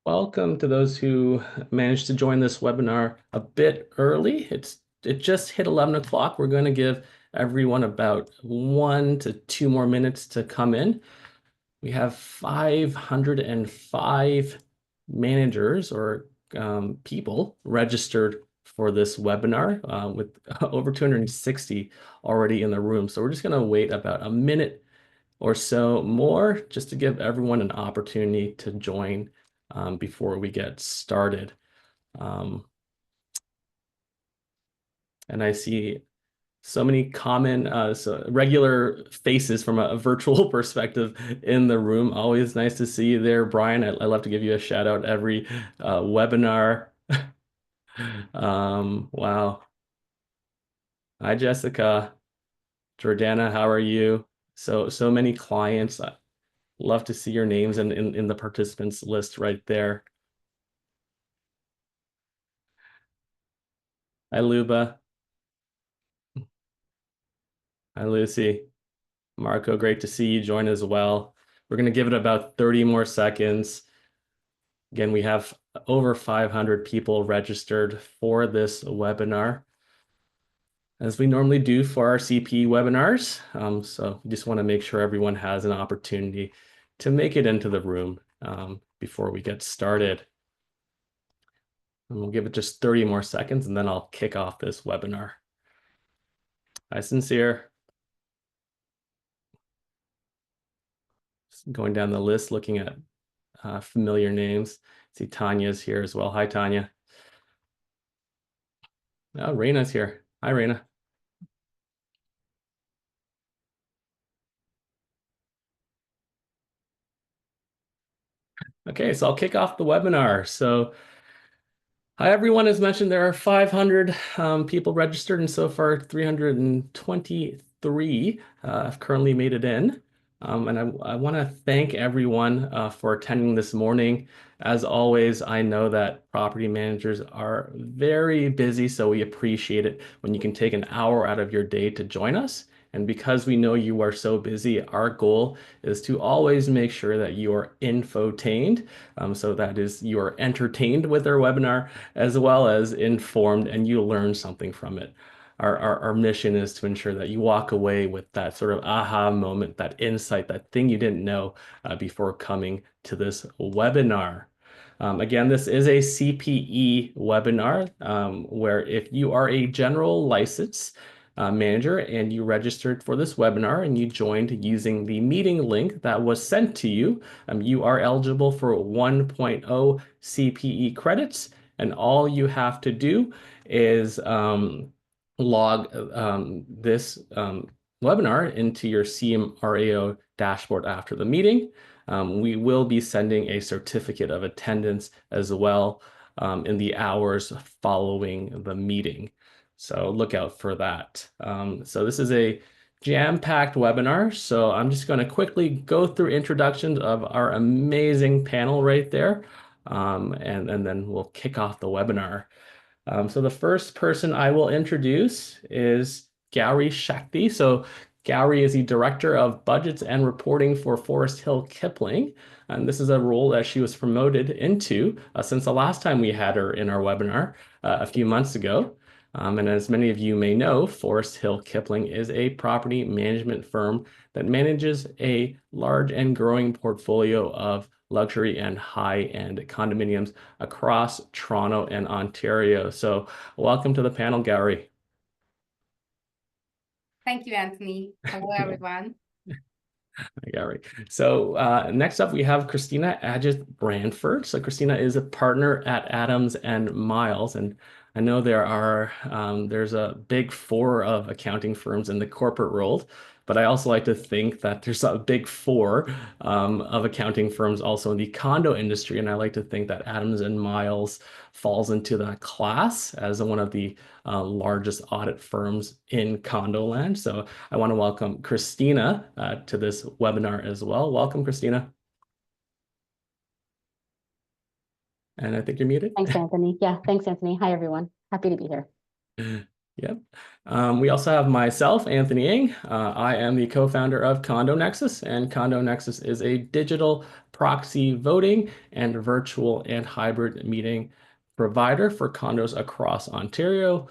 welcome to those who managed to join this webinar a bit early. It just hit 11 o'clock. We're going to give everyone about 1 to 2 more minutes to come in. We have 505 managers or people registered for this webinar with over 260 already in the room. So we're just going to wait about a minute or so more just to give everyone an opportunity to join before we get started. And I see so many common, regular faces from a virtual perspective in the room. Always nice to see you there, Brian. I love to give you a shout out every webinar. Wow. Hi, Jessica. Jordana, how are you? So many clients. I love to see your names in the participants list right there. Hi, Luba. Hi, Lucy. Marco, great to see you join as well. We're going to give it about 30 more seconds. Again, we have over 500 people registered for this webinar, as we normally do for our CP webinars. So we just want to make sure everyone has an opportunity to make it into the room before we get started. And we'll give it just 30 more seconds, and then I'll kick off this webinar. Hi, Sincere. Just going down the list, looking at familiar names. See Tanya's here as well. Hi, Tanya. Oh, Raina's here. Hi, Raina. Okay, so I'll kick off the webinar. So hi, everyone. As mentioned, there are 500 people registered, and so far 323 have currently made it in. And I want to thank everyone for attending this morning. As always, I know that property managers are very busy, so we appreciate it when you can take an hour out of your day to join us. And because we know you are so busy, our goal is to always make sure that you are infotained. So that is, you are entertained with our webinar as well as informed, and you learn something from it. Our mission is to ensure that you walk away with that sort of aha moment, that insight, that thing you didn't know before coming to this webinar. Again, this is a CPE webinar where if you are a general license manager and you registered for this webinar and you joined using the meeting link that was sent to you, you are eligible for 1.0 CPE credits, and all you have to do is log this webinar into your CMRAO dashboard after the meeting. We will be sending a certificate of attendance as well in the hours following the meeting. So look out for that. So this is a jam-packed webinar. So I'm just going to quickly go through introductions of our amazing panel right there. And then we'll kick off the webinar. So the first person I will introduce is Gowri Shakthi. So Gowri is the Director of Budgets and Reporting for Forest Hill Kipling. And this is a role that she was promoted into since the last time we had her in our webinar a few months ago. And as many of you may know, Forest Hill Kipling is a property management firm that manages a large and growing portfolio of luxury and high-end condominiums across Toronto and Ontario. So welcome to the panel, Gowri. Thank you, Anthony. Hello, everyone. Hi, Gowri. So next up, we have Christina Ajith-Brandford. So Christina is a partner at Adams and Miles, and I know there's a big four of accounting firms in the corporate world, but I also like to think that there's a big four of accounting firms also in the condo industry, and I like to think that Adams and Miles falls into that class as one of the largest audit firms in condo land. So I want to welcome Christina to this webinar as well. Welcome, Christina. And I think you're muted. Thanks, Anthony. Yeah, thanks, Anthony. Hi, everyone. Happy to be here. Yep. We also have myself, Anthony Ng. I am the co-founder of Condonexus, and Condonexus is a digital proxy voting and virtual and hybrid meeting provider for condos across Ontario.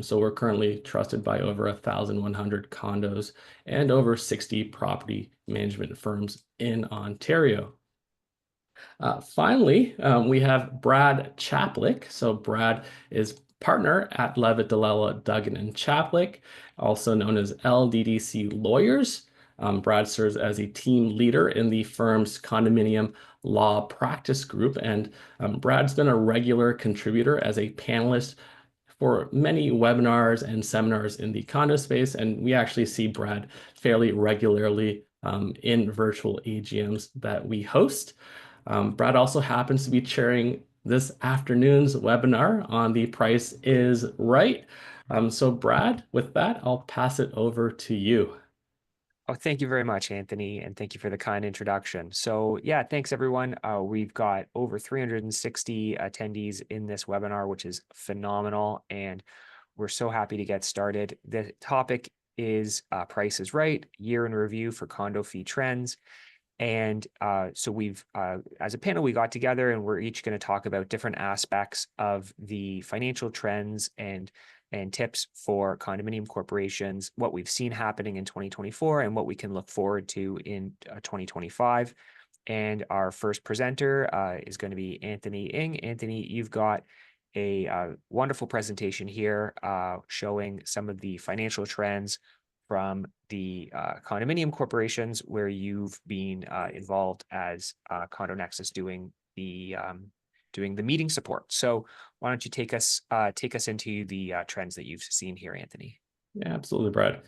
So we're currently trusted by over 1,100 condos and over 60 property management firms in Ontario. Finally, we have Brad Chaplick. So Brad is partner at Levitt, Lella, Duggan, and Chaplick, also known as LDDC Lawyers. Brad serves as a team leader in the firm's condominium law practice group, and Brad's been a regular contributor as a panelist for many webinars and seminars in the condo space, and we actually see Brad fairly regularly in virtual AGMs that we host. Brad also happens to be chairing this afternoon's webinar on The Price is Right. So Brad, with that, I'll pass it over to you. Oh, thank you very much, Anthony, and thank you for the kind introduction. So yeah, thanks everyone. We've got over 360 attendees in this webinar, which is phenomenal, and we're so happy to get started. The topic is Price is Right, year in review for condo fee trends. And so we've, as a panel, we got together and we're each going to talk about different aspects of the financial trends and tips for condominium corporations, what we've seen happening in 2024 and what we can look forward to in 2025. And our first presenter is going to be Anthony Ng. Anthony, you've got a wonderful presentation here showing some of the financial trends from the condominium corporations where you've been involved as Condonexus doing the meeting support. So why don't you take us into the trends that you've seen here, Anthony? Yeah, absolutely, Brad.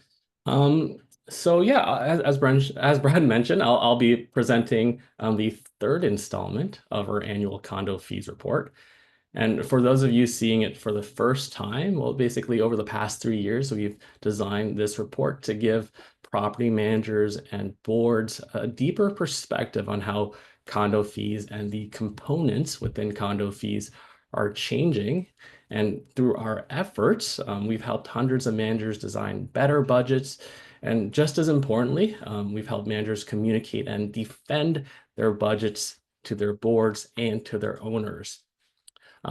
So yeah, as Brad mentioned, I'll be presenting the third installment of our annual condo fees report. And for those of you seeing it for the first time, well, basically over the past 3 years, we've designed this report to give property managers and boards a deeper perspective on how condo fees and the components within condo fees are changing. And through our efforts, we've helped hundreds of managers design better budgets. And just as importantly, we've helped managers communicate and defend their budgets to their boards and to their owners.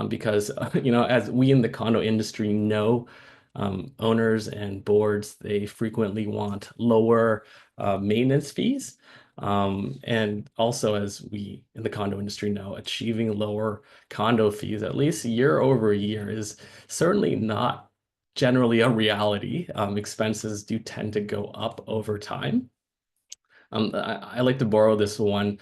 Because as we in the condo industry know, owners and boards, they frequently want lower maintenance fees. And also, as we in the condo industry know, achieving lower condo fees, at least year over year, is certainly not generally a reality. Expenses do tend to go up over time. I like to borrow this one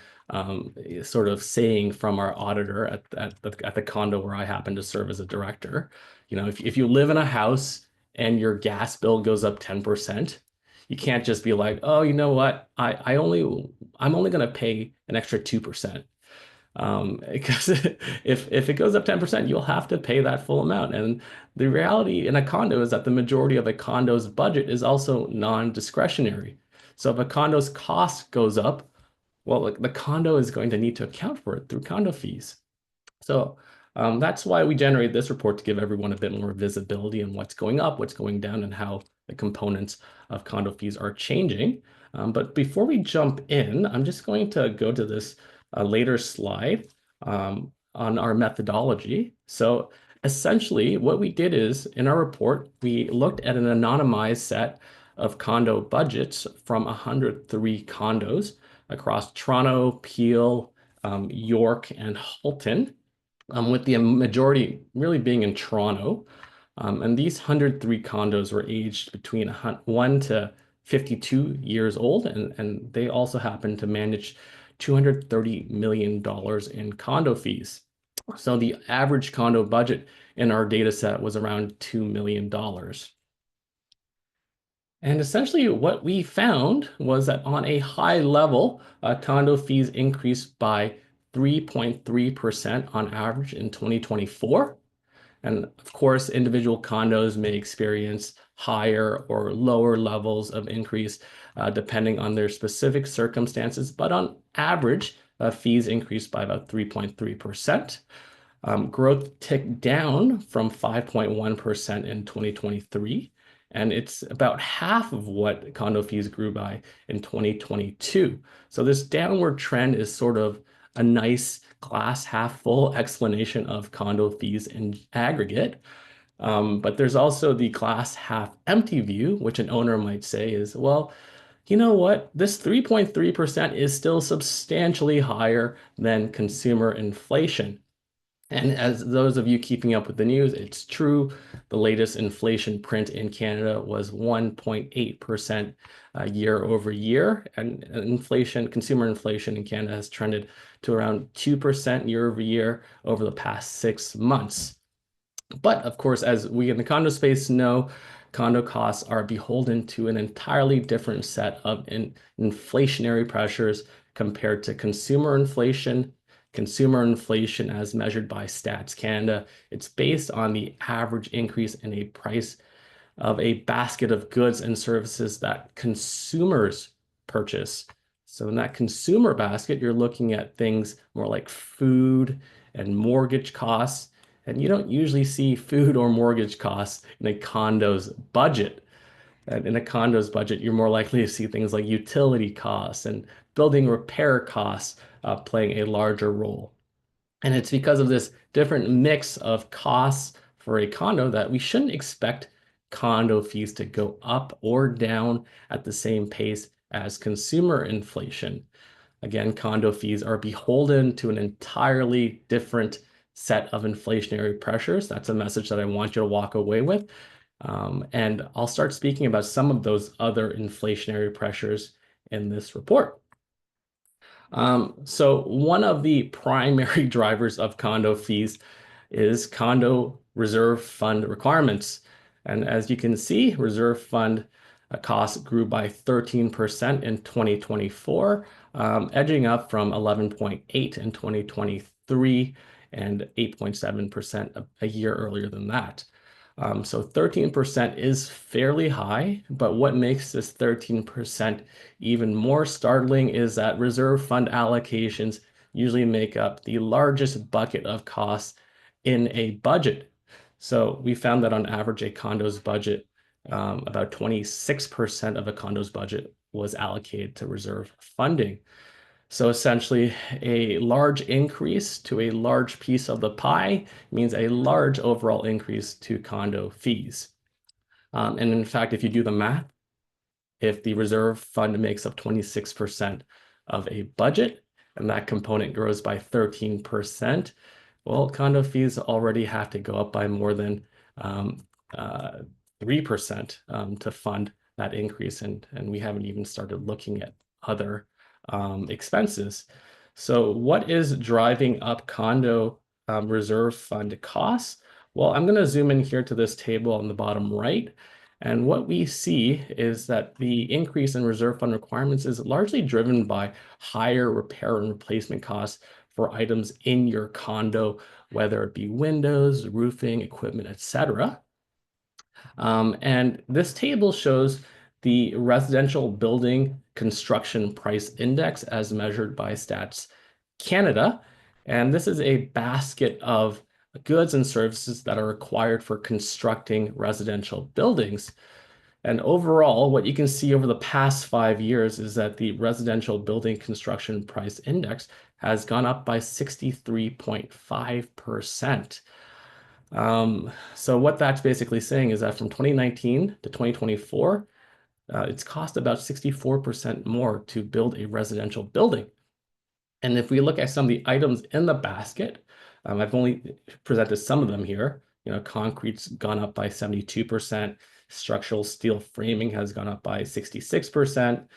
sort of saying from our auditor at the condo where I happen to serve as a director. If you live in a house and your gas bill goes up 10%, you can't just be like, oh, you know what? I'm only going to pay an extra 2%. Because if it goes up 10%, you'll have to pay that full amount. And the reality in a condo is that the majority of a condo's budget is also non-discretionary. So if a condo's cost goes up, well, the condo is going to need to account for it through condo fees. So that's why we generate this report to give everyone a bit more visibility on what's going up, what's going down, and how the components of condo fees are changing. But before we jump in, I'm just going to go to this later slide on our methodology. So essentially, what we did is in our report, we looked at an anonymized set of condo budgets from 103 condos across Toronto, Peel, York, and Halton, with the majority really being in Toronto. And these 103 condos were aged between 1 to 52 years old, and they also happen to manage $230 million in condo fees. So the average condo budget in our data set was around $2 million. And essentially what we found was that on a high level, condo fees increased by 3.3% on average in 2024. And of course, individual condos may experience higher or lower levels of increase depending on their specific circumstances. But on average, fees increased by about 3.3%. Growth ticked down from 5.1% in 2023, and it's about half of what condo fees grew by in 2022. So this downward trend is sort of a nice glass half full explanation of condo fees in aggregate. But there's also the glass half empty view, which an owner might say is, well, you know what? This 3.3% is still substantially higher than consumer inflation. And as those of you keeping up with the news, it's true. The latest inflation print in Canada was 1.8% year over year. And inflation, consumer inflation in Canada has trended to around 2% year over year over the past 6 months. But of course, as we in the condo space know, condo costs are beholden to an entirely different set of inflationary pressures compared to consumer inflation. Consumer inflation, as measured by Stats Canada, it's based on the average increase in a price of a basket of goods and services that consumers purchase. So in that consumer basket, you're looking at things more like food and mortgage costs. And you don't usually see food or mortgage costs in a condo's budget. And in a condo's budget, you're more likely to see things like utility costs and building repair costs playing a larger role. And it's because of this different mix of costs for a condo that we shouldn't expect condo fees to go up or down at the same pace as consumer inflation. Again, condo fees are beholden to an entirely different set of inflationary pressures. That's a message that I want you to walk away with. And I'll start speaking about some of those other inflationary pressures in this report. So one of the primary drivers of condo fees is condo reserve fund requirements. And as you can see, reserve fund costs grew by 13% in 2024, edging up from 11.8 in 2023 and 8.7% a year earlier than that. So 13% is fairly high, but what makes this 13% even more startling is that reserve fund allocations usually make up the largest bucket of costs in a budget. So we found that on average, a condo's budget, about 26% of a condo's budget was allocated to reserve funding. So essentially, a large increase to a large piece of the pie means a large overall increase to condo fees. And in fact, if you do the math, if the reserve fund makes up 26% of a budget and that component grows by 13%, well, condo fees already have to go up by more than 3% to fund that increase. And we haven't even started looking at other expenses. So what is driving up condo reserve fund costs? Well, I'm going to zoom in here to this table on the bottom right. And what we see is that the increase in reserve fund requirements is largely driven by higher repair and replacement costs for items in your condo, whether it be windows, roofing, equipment, etc. And this table shows the residential building construction price index as measured by Stats Canada. And this is a basket of goods and services that are required for constructing residential buildings. And overall, what you can see over the past 5 years is that the residential building construction price index has gone up by 63.5%. So what that's basically saying is that from 2019 to 2024, it's cost about 64% more to build a residential building. And if we look at some of the items in the basket, I've only presented some of them here. Concrete's gone up by 72%. Structural steel framing has gone up by 66%.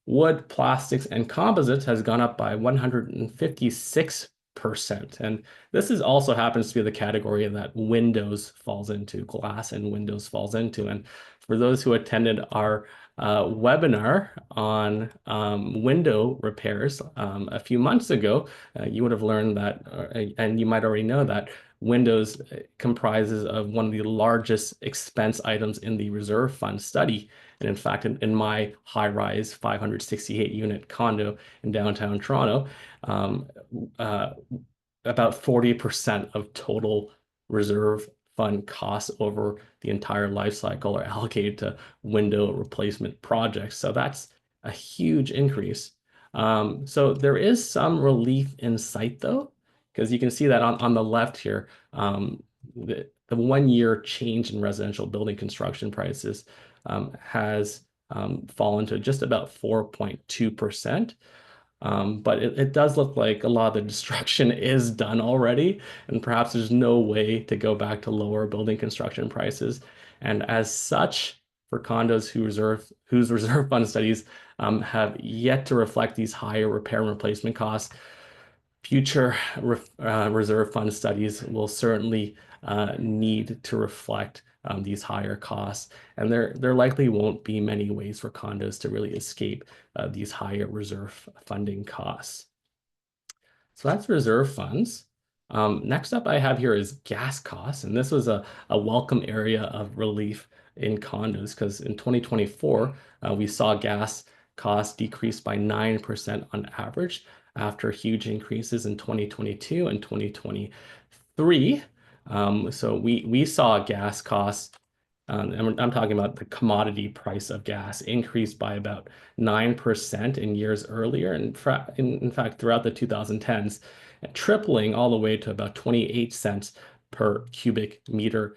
Wood, plastics, and composites has gone up by 156%. And this also happens to be the category that windows falls into, glass and windows falls into. And for those who attended our webinar on window repairs a few months ago, you would have learned that, and you might already know that windows comprises of one of the largest expense items in the reserve fund study. And in fact, in my high-rise 568 unit condo in downtown Toronto, about 40% of total reserve fund costs over the entire life cycle are allocated to window replacement projects. So that's a huge increase. So there is some relief in sight though, because you can see that on the left here, the 1 year change in residential building construction prices has fallen to just about 4.2%. But it does look like a lot of the destruction is done already, and perhaps there's no way to go back to lower building construction prices. And as such, for condos whose reserve fund studies have yet to reflect these higher repair and replacement costs, future reserve fund studies will certainly need to reflect these higher costs, and there likely won't be many ways for condos to really escape these higher reserve funding costs. So that's reserve funds. Next up I have here is gas costs, and this was a welcome area of relief in condos because in 2024 we saw gas costs decrease by 9% on average after huge increases in 2022 and 2023. So we saw gas costs, and I'm talking about the commodity price of gas, increased by about 9% in years earlier. And in fact, throughout the 2010s, tripling all the way to about 28 cents per cubic meter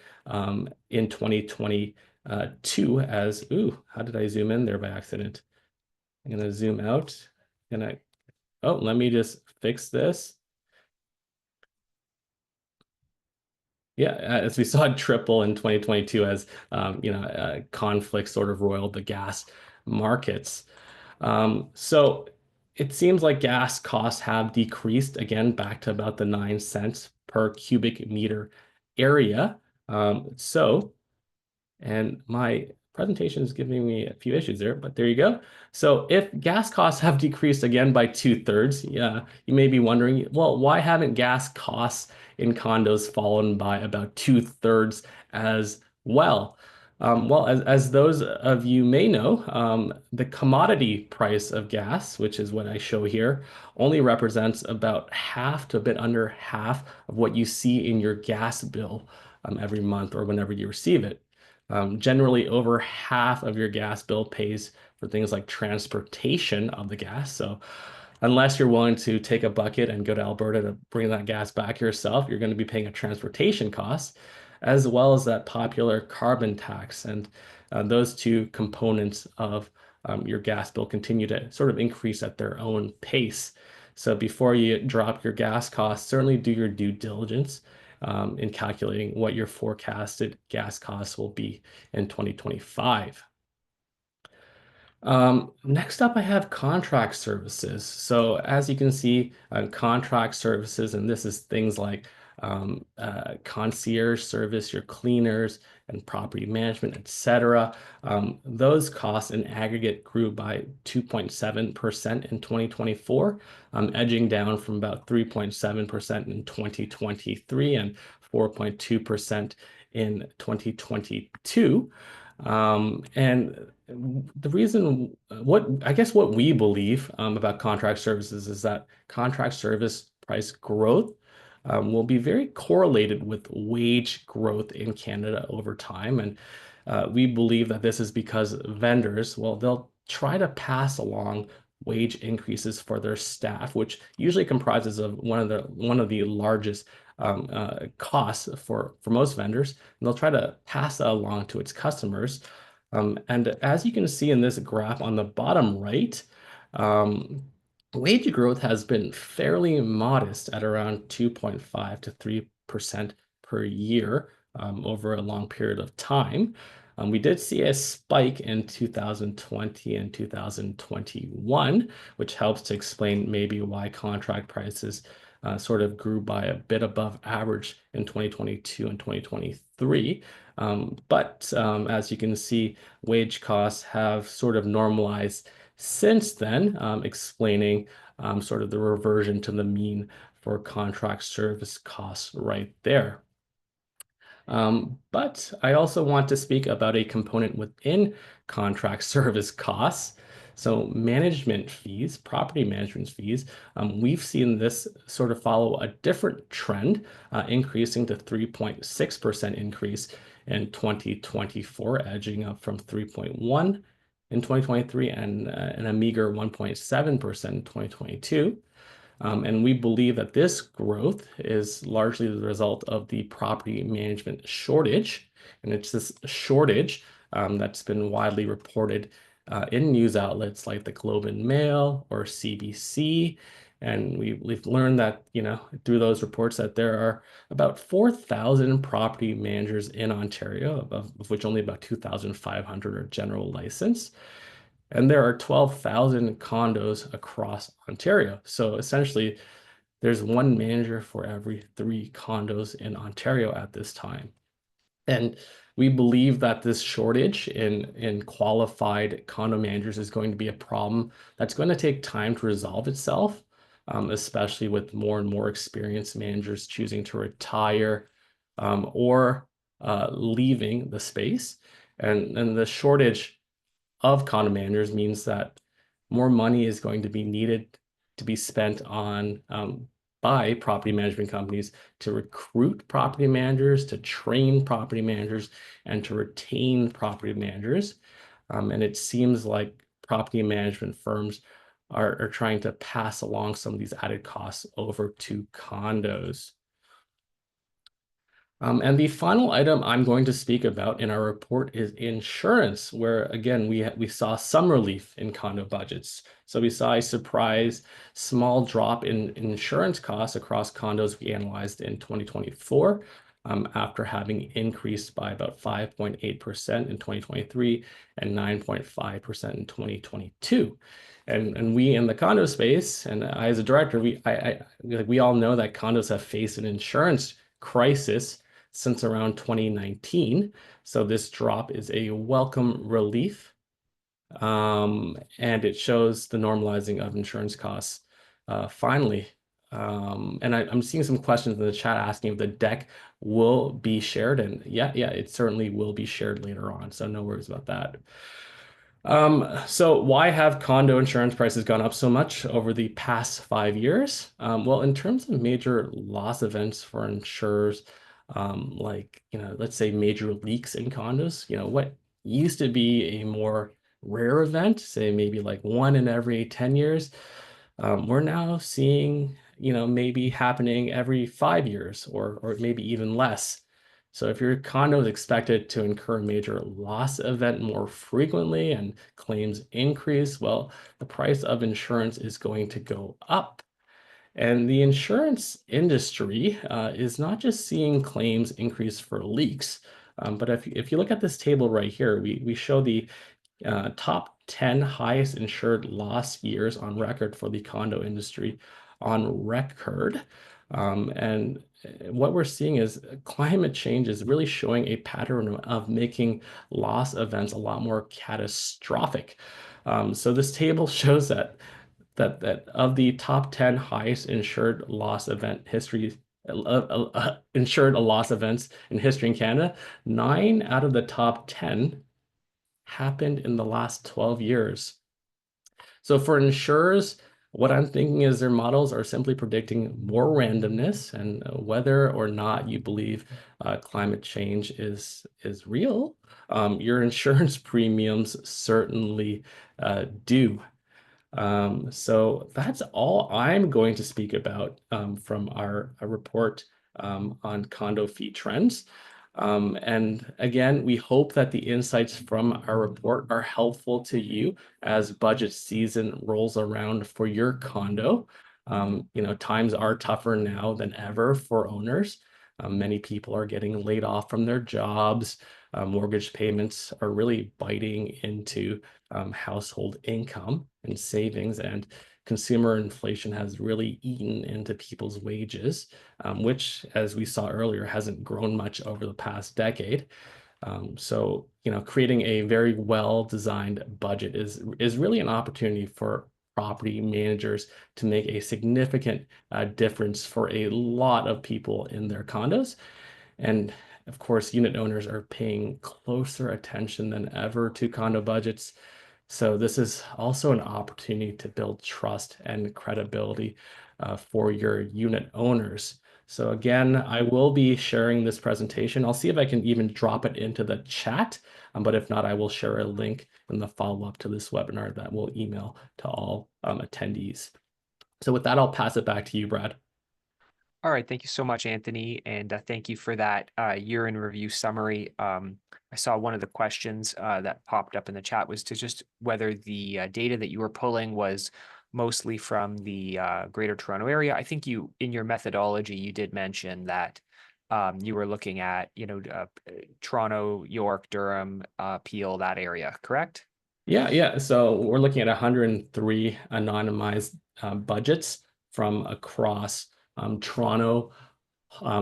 in 2022 as, ooh, how did I zoom in there by accident? I'm going to zoom out. Oh, let me just fix this. Yeah, as we saw it triple in 2022 as conflict sort of roiled the gas markets. So it seems like gas costs have decreased again back to about the 9 cents per cubic meter area. And my presentation is giving me a few issues there, but there you go. So if gas costs have decreased again by 2/3, yeah, you may be wondering, well, why haven't gas costs in condos fallen by about 2/3 as well? Well, as those of you may know, the commodity price of gas, which is what I show here, only represents about half to a bit under half of what you see in your gas bill every month or whenever you receive it. Generally, over half of your gas bill pays for things like transportation of the gas. So unless you're willing to take a bucket and go to Alberta to bring that gas back yourself, you're going to be paying a transportation cost, as well as that popular carbon tax. And those two components of your gas bill continue to sort of increase at their own pace. So before you drop your gas costs, certainly do your due diligence in calculating what your forecasted gas costs will be in 2025. Next up, I have contract services. So as you can see, contract services, and this is things like concierge service, your cleaners and property management, etc. Those costs in aggregate grew by 2.7% in 2024, edging down from about 3.7% in 2023 and 4.2% in 2022. And the reason, what we believe about contract services is that contract service price growth will be very correlated with wage growth in Canada over time. And we believe that this is because vendors, well, they'll try to pass along wage increases for their staff, which usually comprises of one of the largest costs for most vendors, and they'll try to pass that along to its customers. And as you can see in this graph on the bottom right, wage growth has been fairly modest at around 2.5 to 3% per year over a long period of time. We did see a spike in 2020 and 2021, which helps to explain maybe why contract prices sort of grew by a bit above average in 2022 and 2023. But as you can see, wage costs have sort of normalized since then, explaining sort of the reversion to the mean for contract service costs right there. But I also want to speak about a component within contract service costs. So management fees, property management fees, we've seen this sort of follow a different trend, increasing to 3.6% increase in 2024, edging up from 3.1 in 2023 and a meager 1.7% in 2022. And we believe that this growth is largely the result of the property management shortage. And it's this shortage that's been widely reported in news outlets like the Globe and Mail or CBC. And we've learned that, through those reports that there are about 4,000 property managers in Ontario, of which only about 2,500 are general license. And there are 12,000 condos across Ontario. So essentially, there's one manager for every 3 condos in Ontario at this time. And we believe that this shortage in qualified condo managers is going to be a problem that's going to take time to resolve itself, especially with more and more experienced managers choosing to retire or leaving the space. And the shortage of condo managers means that more money is going to be needed to be spent on by property management companies to recruit property managers, to train property managers, and to retain property managers. And it seems like property management firms are trying to pass along some of these added costs over to condos. And the final item I'm going to speak about in our report is insurance, where again we saw some relief in condo budgets. So we saw a surprise small drop in insurance costs across condos we analyzed in 2024, after having increased by about 5.8% in 2023 and 9.5% in 2022. And we in the condo space, and I as a director, we all know that condos have faced an insurance crisis since around 2019. So this drop is a welcome relief. And it shows the normalizing of insurance costs finally. And I'm seeing some questions in the chat asking if the deck will be shared. And yeah, it certainly will be shared later on. So no worries about that. So why have condo insurance prices gone up so much over the past 5 years? Well, in terms of major loss events for insurers, like, let's say major leaks in condos, what used to be a more rare event, say maybe like one in every 10 years, we're now seeing, maybe happening every 5 years or maybe even less. So if your condo is expected to incur a major loss event more frequently and claims increase, well, the price of insurance is going to go up. And the insurance industry is not just seeing claims increase for leaks, but if you look at this table right here, we show the top 10 highest insured loss years on record for the condo industry on record. And what we're seeing is climate change is really showing a pattern of making loss events a lot more catastrophic. So this table shows that of the top 10 highest insured loss event history, insured loss events in history in Canada, 9 out of the top 10 happened in the last 12 years. So for insurers, what I'm thinking is their models are simply predicting more randomness, and whether or not you believe climate change is real, your insurance premiums certainly do. So that's all I'm going to speak about from our report on condo fee trends. And again, we hope that the insights from our report are helpful to you as budget season rolls around for your condo. Times are tougher now than ever for owners. Many people are getting laid off from their jobs. Mortgage payments are really biting into household income and savings, and consumer inflation has really eaten into people's wages, which, as we saw earlier, hasn't grown much over the past decade. So, creating a very well-designed budget is really an opportunity for property managers to make a significant difference for a lot of people in their condos. And of course, unit owners are paying closer attention than ever to condo budgets So this is also an opportunity to build trust and credibility for your unit owners. So again, I will be sharing this presentation. I'll see if I can even drop it into the chat, but if not, I will share a link in the follow-up to this webinar that we'll email to all attendees. So with that, I'll pass it back to you, Brad. All right, thank you so much, Anthony, and thank you for that year in review summary. I saw one of the questions that popped up in the chat was to just whether the data that you were pulling was mostly from the Greater Toronto area. I think you, in your methodology, you did mention that you were looking at, Toronto, York, Durham, Peel, that area, correct? Yeah. So we're looking at 103 anonymized budgets from across Toronto,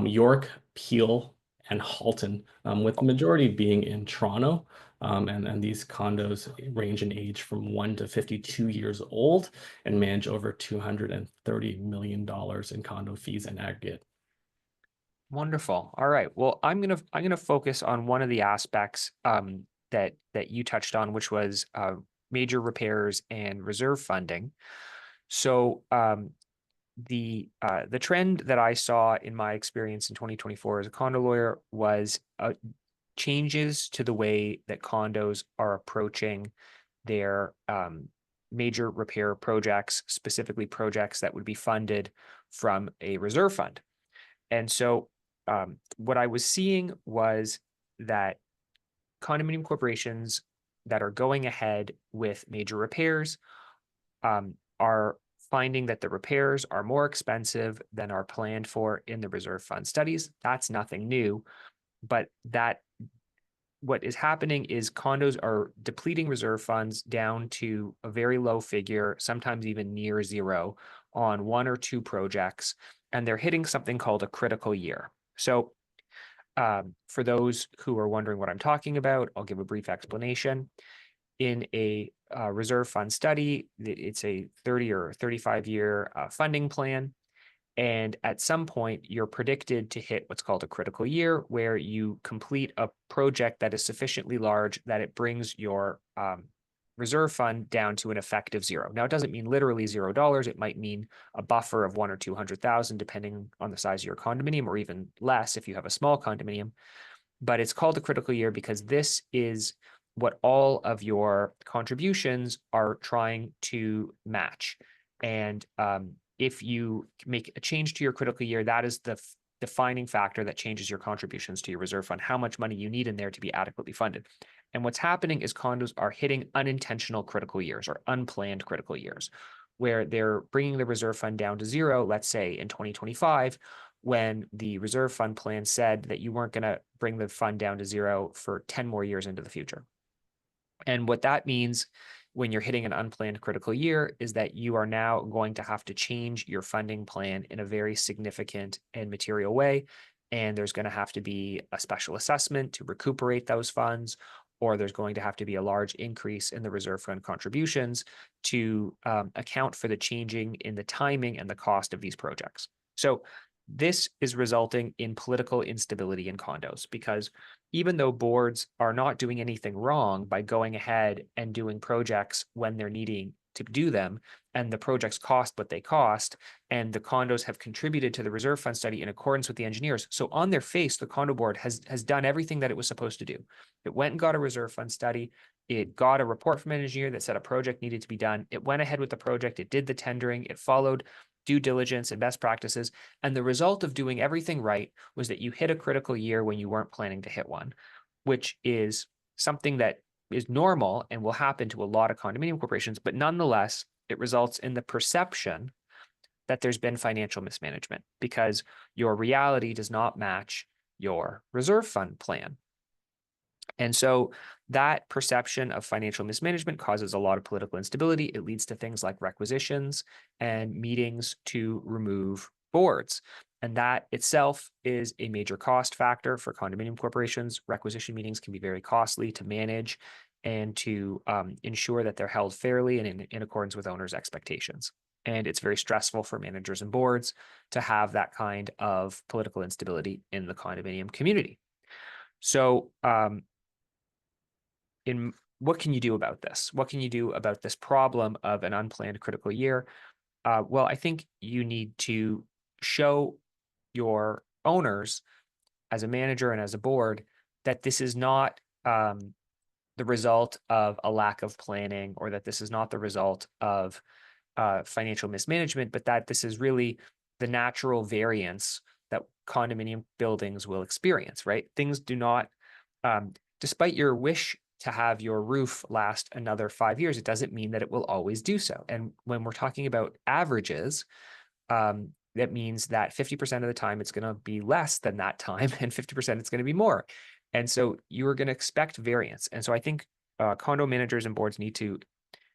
York, Peel, and Halton, with the majority being in Toronto. And these condos range in age from 1 to 52 years old and manage over $230 million in condo fees in aggregate. Wonderful. All right. Well, I'm gonna focus on one of the aspects that you touched on, which was major repairs and reserve funding. So the trend that I saw in my experience in 2024 as a condo lawyer was changes to the way that condos are approaching their major repair projects, specifically projects that would be funded from a reserve fund. And so what I was seeing was that condominium corporations that are going ahead with major repairs are finding that the repairs are more expensive than are planned for in the reserve fund studies. That's nothing new, but what is happening is condos are depleting reserve funds down to a very low figure, sometimes even near zero on one or two projects, and they're hitting something called a critical year. So for those who are wondering what I'm talking about, I'll give a brief explanation. In a reserve fund study, it's a 30 or 35-year funding plan. And at some point, you're predicted to hit what's called a critical year, where you complete a project that is sufficiently large that it brings your reserve fund down to an effective zero. Now, it doesn't mean literally $0. It might mean a buffer of 100,000 or 200,000, depending on the size of your condominium, or even less if you have a small condominium. But it's called a critical year because this is what all of your contributions are trying to match. And if you make a change to your critical year, that is the defining factor that changes your contributions to your reserve fund, how much money you need in there to be adequately funded. And what's happening is condos are hitting unintentional critical years or unplanned critical years, where they're bringing the reserve fund down to zero, let's say in 2025, when the reserve fund plan said that you weren't going to bring the fund down to zero for 10 more years into the future. And what that means when you're hitting an unplanned critical year is that you are now going to have to change your funding plan in a very significant and material way. And there's going to have to be a special assessment to recuperate those funds, or there's going to have to be a large increase in the reserve fund contributions to account for the changing in the timing and the cost of these projects. So this is resulting in political instability in condos, because even though boards are not doing anything wrong by going ahead and doing projects when they're needing to do them, and the projects cost what they cost, and the condos have contributed to the reserve fund study in accordance with the engineers. So on their face, the condo board has done everything that it was supposed to do. It went and got a reserve fund study. It got a report from an engineer that said a project needed to be done. It went ahead with the project. It did the tendering. It followed due diligence and best practices. And the result of doing everything right was that you hit a critical year when you weren't planning to hit one, which is something that is normal and will happen to a lot of condominium corporations. But nonetheless, it results in the perception that there's been financial mismanagement because your reality does not match your reserve fund plan. And so that perception of financial mismanagement causes a lot of political instability. It leads to things like requisitions and meetings to remove boards. And that itself is a major cost factor for condominium corporations. Requisition meetings can be very costly to manage and to ensure that they're held fairly and in accordance with owners' expectations. And it's very stressful for managers and boards to have that kind of political instability in the condominium community. So in what can you do about this? What can you do about this problem of an unplanned critical year? Well, I think you need to show your owners as a manager and as a board that this is not the result of a lack of planning, or that this is not the result of financial mismanagement, but that this is really the natural variance that condominium buildings will experience, right? Things do not, despite your wish to have your roof last another 5 years, it doesn't mean that it will always do so. And when we're talking about averages, that means that 50% of the time it's going to be less than that time, and 50% it's going to be more. And so you are going to expect variance. And so I think condo managers and boards need to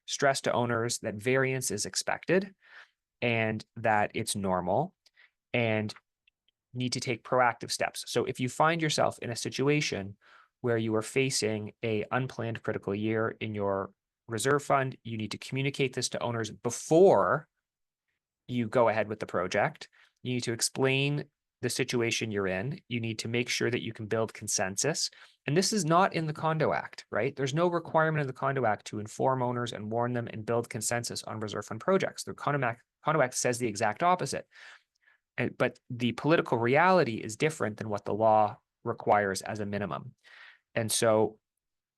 stress to owners that variance is expected and that it's normal, and need to take proactive steps. So if you find yourself in a situation where you are facing a unplanned critical year in your reserve fund, you need to communicate this to owners before you go ahead with the project. You need to explain the situation you're in. You need to make sure that you can build consensus. And this is not in the Condo Act, right? There's no requirement in the Condo Act to inform owners and warn them and build consensus on reserve fund projects. The Condo Act says the exact opposite. But the political reality is different than what the law requires as a minimum. And so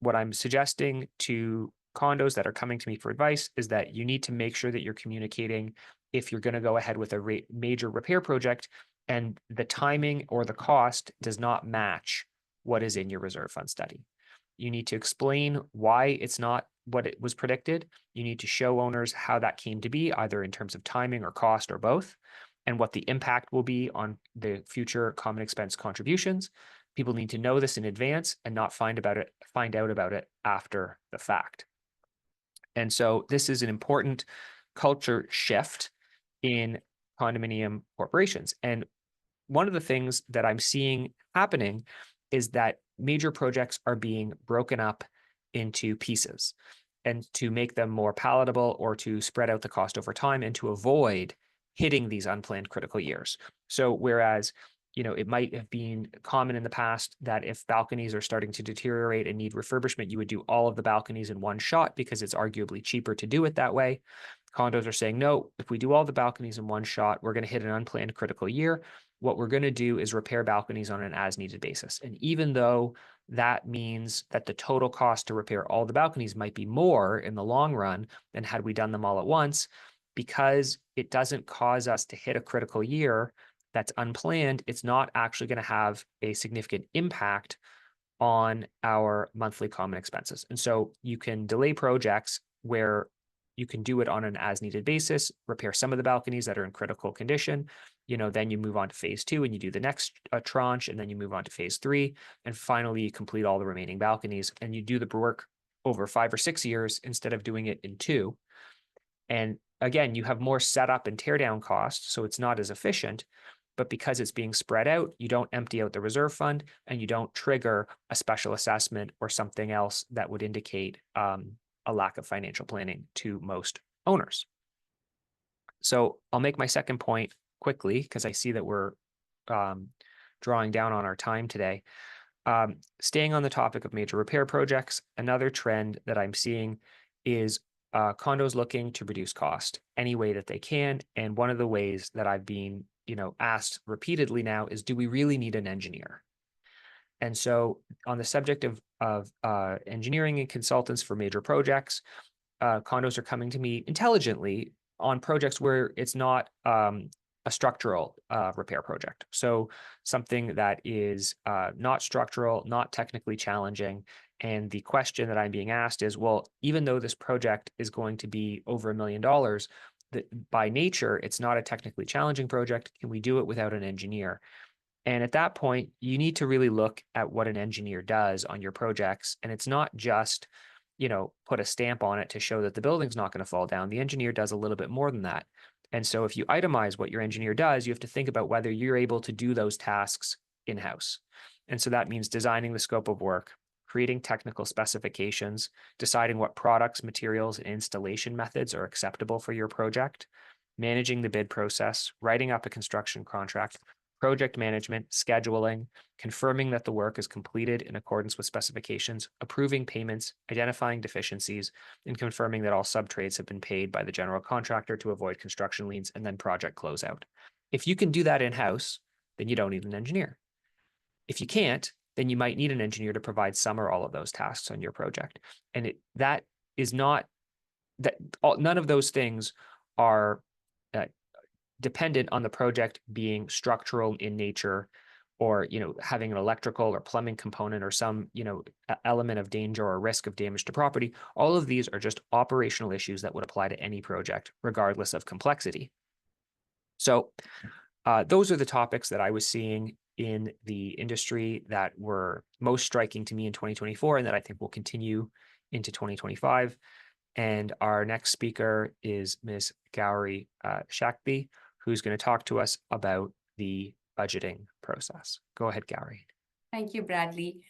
what I'm suggesting to condos that are coming to me for advice is that you need to make sure that you're communicating if you're going to go ahead with a major repair project and the timing or the cost does not match what is in your reserve fund study. You need to explain why it's not what it was predicted. You need to show owners how that came to be, either in terms of timing or cost or both, and what the impact will be on the future common expense contributions. People need to know this in advance and not find out about it after the fact. And so this is an important culture shift in condominium corporations. And one of the things that I'm seeing happening is that major projects are being broken up into pieces, and to make them more palatable or to spread out the cost over time and to avoid hitting these unplanned critical years. So whereas, it might have been common in the past that if balconies are starting to deteriorate and need refurbishment, you would do all of the balconies in one shot because it's arguably cheaper to do it that way. Condos are saying, no, if we do all the balconies in one shot, we're going to hit an unplanned critical year. What we're going to do is repair balconies on an as-needed basis. And even though that means that the total cost to repair all the balconies might be more in the long run than had we done them all at once, because it doesn't cause us to hit a critical year that's unplanned, it's not actually going to have a significant impact on our monthly common expenses. And so you can delay projects where you can do it on an as-needed basis, repair some of the balconies that are in critical condition, then you move on to phase 2 and you do the next tranche, and then you move on to phase 3, and finally you complete all the remaining balconies, and you do the work over 5 or 6 years instead of doing it in 2. And again, you have more setup and teardown costs, so it's not as efficient. But because it's being spread out, you don't empty out the reserve fund and you don't trigger a special assessment or something else that would indicate a lack of financial planning to most owners. So I'll make my second point quickly because I see that we're drawing down on our time today. Staying on the topic of major repair projects, another trend that I'm seeing is condos looking to reduce cost any way that they can. And one of the ways that I've been asked repeatedly now is, do we really need an engineer? And so on the subject of engineering and consultants for major projects, condos are coming to me intelligently on projects where it's not a structural repair project. So something that is not structural, not technically challenging. And the question that I'm being asked is, well, even though this project is going to be over $1 million, that by nature, it's not a technically challenging project. Can we do it without an engineer? And at that point, you need to really look at what an engineer does on your projects. And it's not just, put a stamp on it to show that the building's not going to fall down. The engineer does a little bit more than that. And so if you itemize what your engineer does, you have to think about whether you're able to do those tasks in-house. And so that means designing the scope of work, creating technical specifications, deciding what products, materials, and installation methods are acceptable for your project, managing the bid process, writing up a construction contract, project management, scheduling, confirming that the work is completed in accordance with specifications, approving payments, identifying deficiencies, and confirming that all sub-trades have been paid by the general contractor to avoid construction liens, and then project closeout. If you can do that in-house, then you don't need an engineer. If you can't, then you might need an engineer to provide some or all of those tasks on your project. And that is not that none of those things are dependent on the project being structural in nature, or having an electrical or plumbing component or some element of danger or risk of damage to property. All of these are just operational issues that would apply to any project, regardless of complexity. So those are the topics that I was seeing in the industry that were most striking to me in 2024, and that I think will continue into 2025. And our next speaker is Ms. Gowri Shakthi, who's going to talk to us about the budgeting process. Go ahead, Gowri. Thank you, Bradley.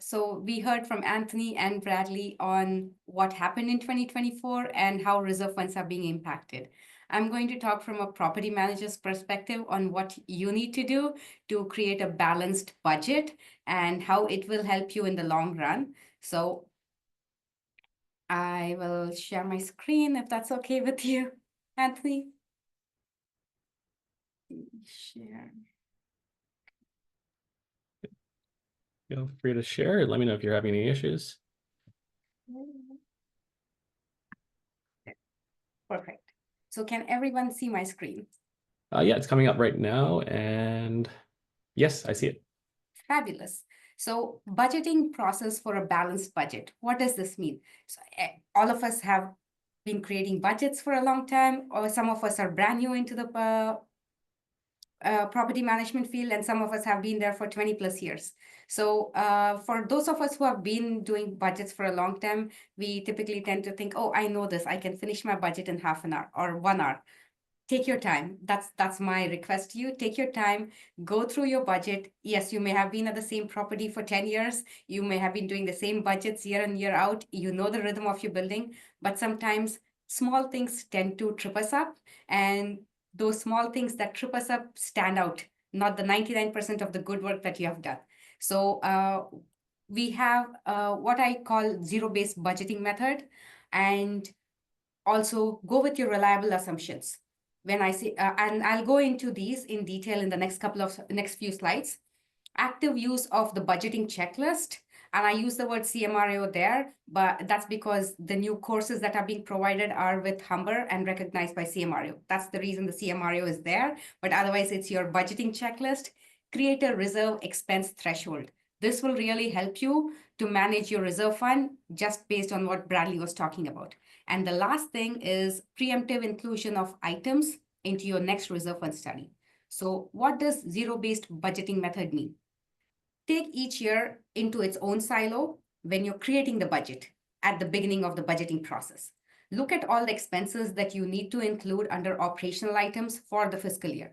So we heard from Anthony and Bradley on what happened in 2024 and how reserve funds are being impacted. I'm going to talk from a property manager's perspective on what you need to do to create a balanced budget and how it will help you in the long run. So I will share my screen if that's okay with you, Anthony. Share. Feel free to share. Let me know if you're having any issues. Perfect. So can everyone see my screen? Yeah, it's coming up right now. And yes, I see it. Fabulous. So budgeting process for a balanced budget. What does this mean? So all of us have been creating budgets for a long time, or some of us are brand new into the property management field, and some of us have been there for 20 plus years. So for those of us who have been doing budgets for a long time, we typically tend to think, oh, I know this, I can finish my budget in half an hour or 1 hour. Take your time. That's my request to you. Take your time, go through your budget. Yes, you may have been at the same property for 10 years. You may have been doing the same budgets year in, year out. You know the rhythm of your building, but sometimes small things tend to trip us up, and those small things that trip us up stand out, not the 99% of the good work that you have done. So we have what I call zero-based budgeting method, and also go with your reliable assumptions. When I say, and I'll go into these in detail in the next few slides. Active use of the budgeting checklist, and I use the word CMRO there, but that's because the new courses that are being provided are with Humber and recognized by CMRO. That's the reason the CMRO is there, but otherwise it's your budgeting checklist. Create a reserve expense threshold. This will really help you to manage your reserve fund just based on what Bradley was talking about. And the last thing is preemptive inclusion of items into your next reserve fund study. So what does zero-based budgeting method mean? Take each year into its own silo when you're creating the budget at the beginning of the budgeting process. Look at all the expenses that you need to include under operational items for the fiscal year.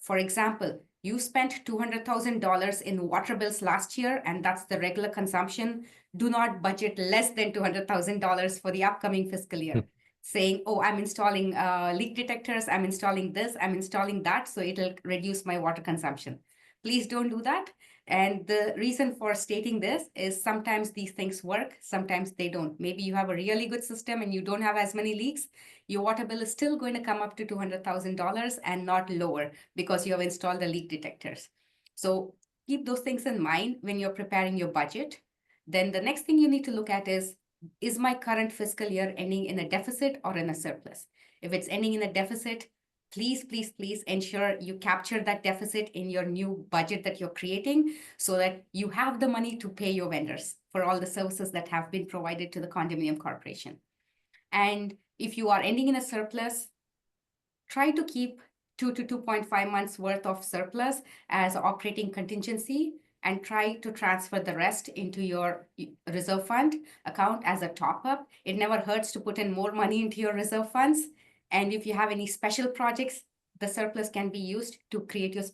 For example, you spent $200,000 in water bills last year, and that's the regular consumption. Do not budget less than $200,000 for the upcoming fiscal year. Saying, oh, I'm installing leak detectors, I'm installing this, I'm installing that, so it'll reduce my water consumption. Please don't do that. And the reason for stating this is sometimes these things work, sometimes they don't. Maybe you have a really good system and you don't have as many leaks. Your water bill is still going to come up to $200,000 and not lower because you have installed the leak detectors. So keep those things in mind when you're preparing your budget. Then the next thing you need to look at is my current fiscal year ending in a deficit or in a surplus? If it's ending in a deficit, please, please, please ensure you capture that deficit in your new budget that you're creating so that you have the money to pay your vendors for all the services that have been provided to the condominium corporation. And if you are ending in a surplus, try to keep 2 to 2.5 months worth of surplus as operating contingency and try to transfer the rest into your reserve fund account as a top up. It never hurts to put in more money into your reserve funds. And if you have any special projects, the surplus can be used to create your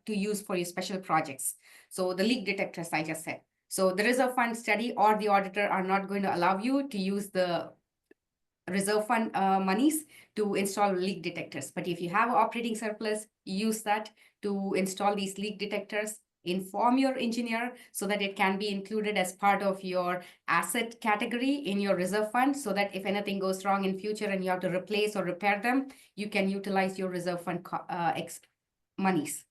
to use for your special projects. So the leak detectors I just said. So the reserve fund study or the auditor are not going to allow you to use the reserve fund monies to install leak detectors. But if you have operating surplus, use that to install these leak detectors. Inform your engineer so that it can be included as part of your asset category in your reserve fund, so that if anything goes wrong in future and you have to replace or repair them, you can utilize your reserve fund monies.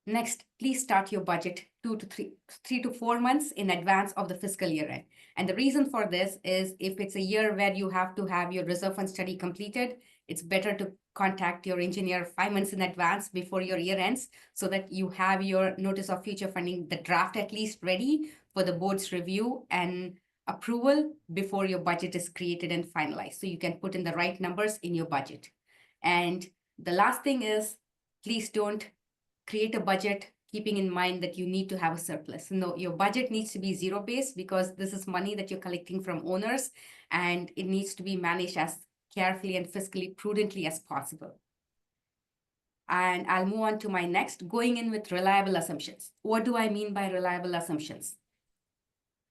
Next, please start your budget 3 to 4 months in advance of the fiscal year end. And the reason for this is if it's a year where you have to have your reserve fund study completed, it's better to contact your engineer 5 months in advance before your year ends, so that you have your notice of future funding, the draft at least, ready for the board's review and approval before your budget is created and finalized. So you can put in the right numbers in your budget. And the last thing is, please don't create a budget keeping in mind that you need to have a surplus. No, your budget needs to be zero-based, because this is money that you're collecting from owners, and it needs to be managed as carefully and fiscally prudently as possible. And I'll move on to my next, going in with reliable assumptions. What do I mean by reliable assumptions?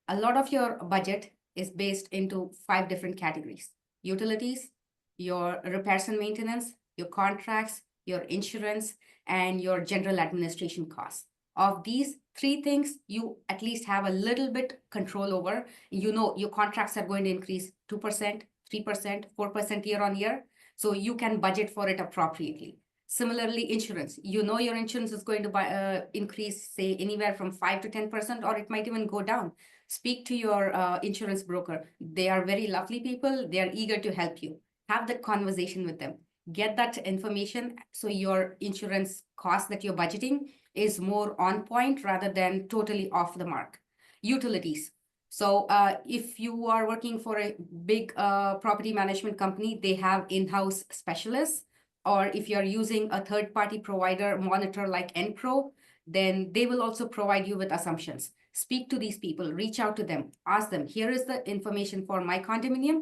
A lot of your budget is based into 5 different categories: utilities, your repairs and maintenance, your contracts, your insurance, and your general administration costs. Of these 3 things, you at least have a little bit control over. You know your contracts are going to increase 2%, 3%, 4% year on year, so you can budget for it appropriately. Similarly, insurance, you know your insurance is going to increase, say, anywhere from 5 to 10%, or it might even go down. Speak to your insurance broker. They are very lovely people. They are eager to help you. Have that conversation with them. Get that information so your insurance cost that you're budgeting is more on point rather than totally off the mark. Utilities. So if you are working for a big property management company, they have in-house specialists. Or if you're using a third-party provider monitor like Enpro, then they will also provide you with assumptions. Speak to these people, reach out to them, ask them, here is the information for my condominium.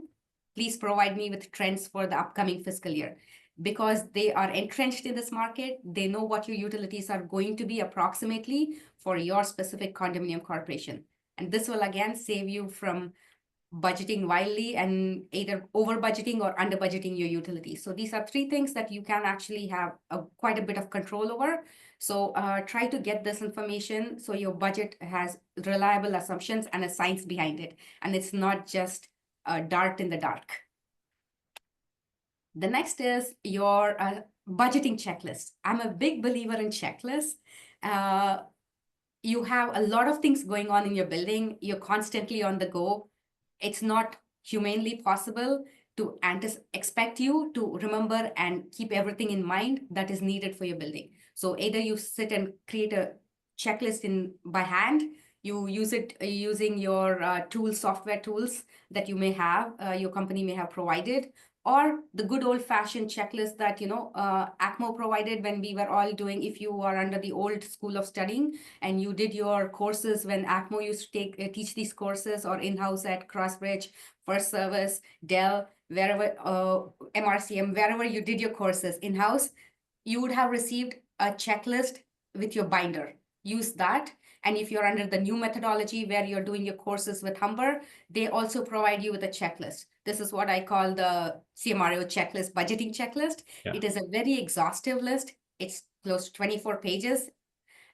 Please provide me with trends for the upcoming fiscal year. Because they are entrenched in this market, they know what your utilities are going to be approximately for your specific condominium corporation. And this will again save you from budgeting wildly and either over budgeting or under budgeting your utilities. So these are 3 things that you can actually have quite a bit of control over. So try to get this information so your budget has reliable assumptions and a science behind it. And it's not just a dart in the dark. The next is your budgeting checklist. I'm a big believer in checklists. You have a lot of things going on in your building. You're constantly on the go. It's not humanly possible to expect you to remember and keep everything in mind that is needed for your building. So either you sit and create a checklist by hand, you use it using your software tools that you may have, your company may have provided, or the good old-fashioned checklist that ACMO provided when we were all doing, if you are under the old school of studying and you did your courses when ACMO used to teach these courses, or in-house at Crossbridge, First Service, Dell, wherever, MRCM, wherever you did your courses in-house, you would have received a checklist with your binder. Use that. And if you're under the new methodology where you're doing your courses with Humber, they also provide you with a checklist. This is what I call the CMRO checklist, budgeting checklist. Yeah. It is a very exhaustive list. It's close to 24 pages.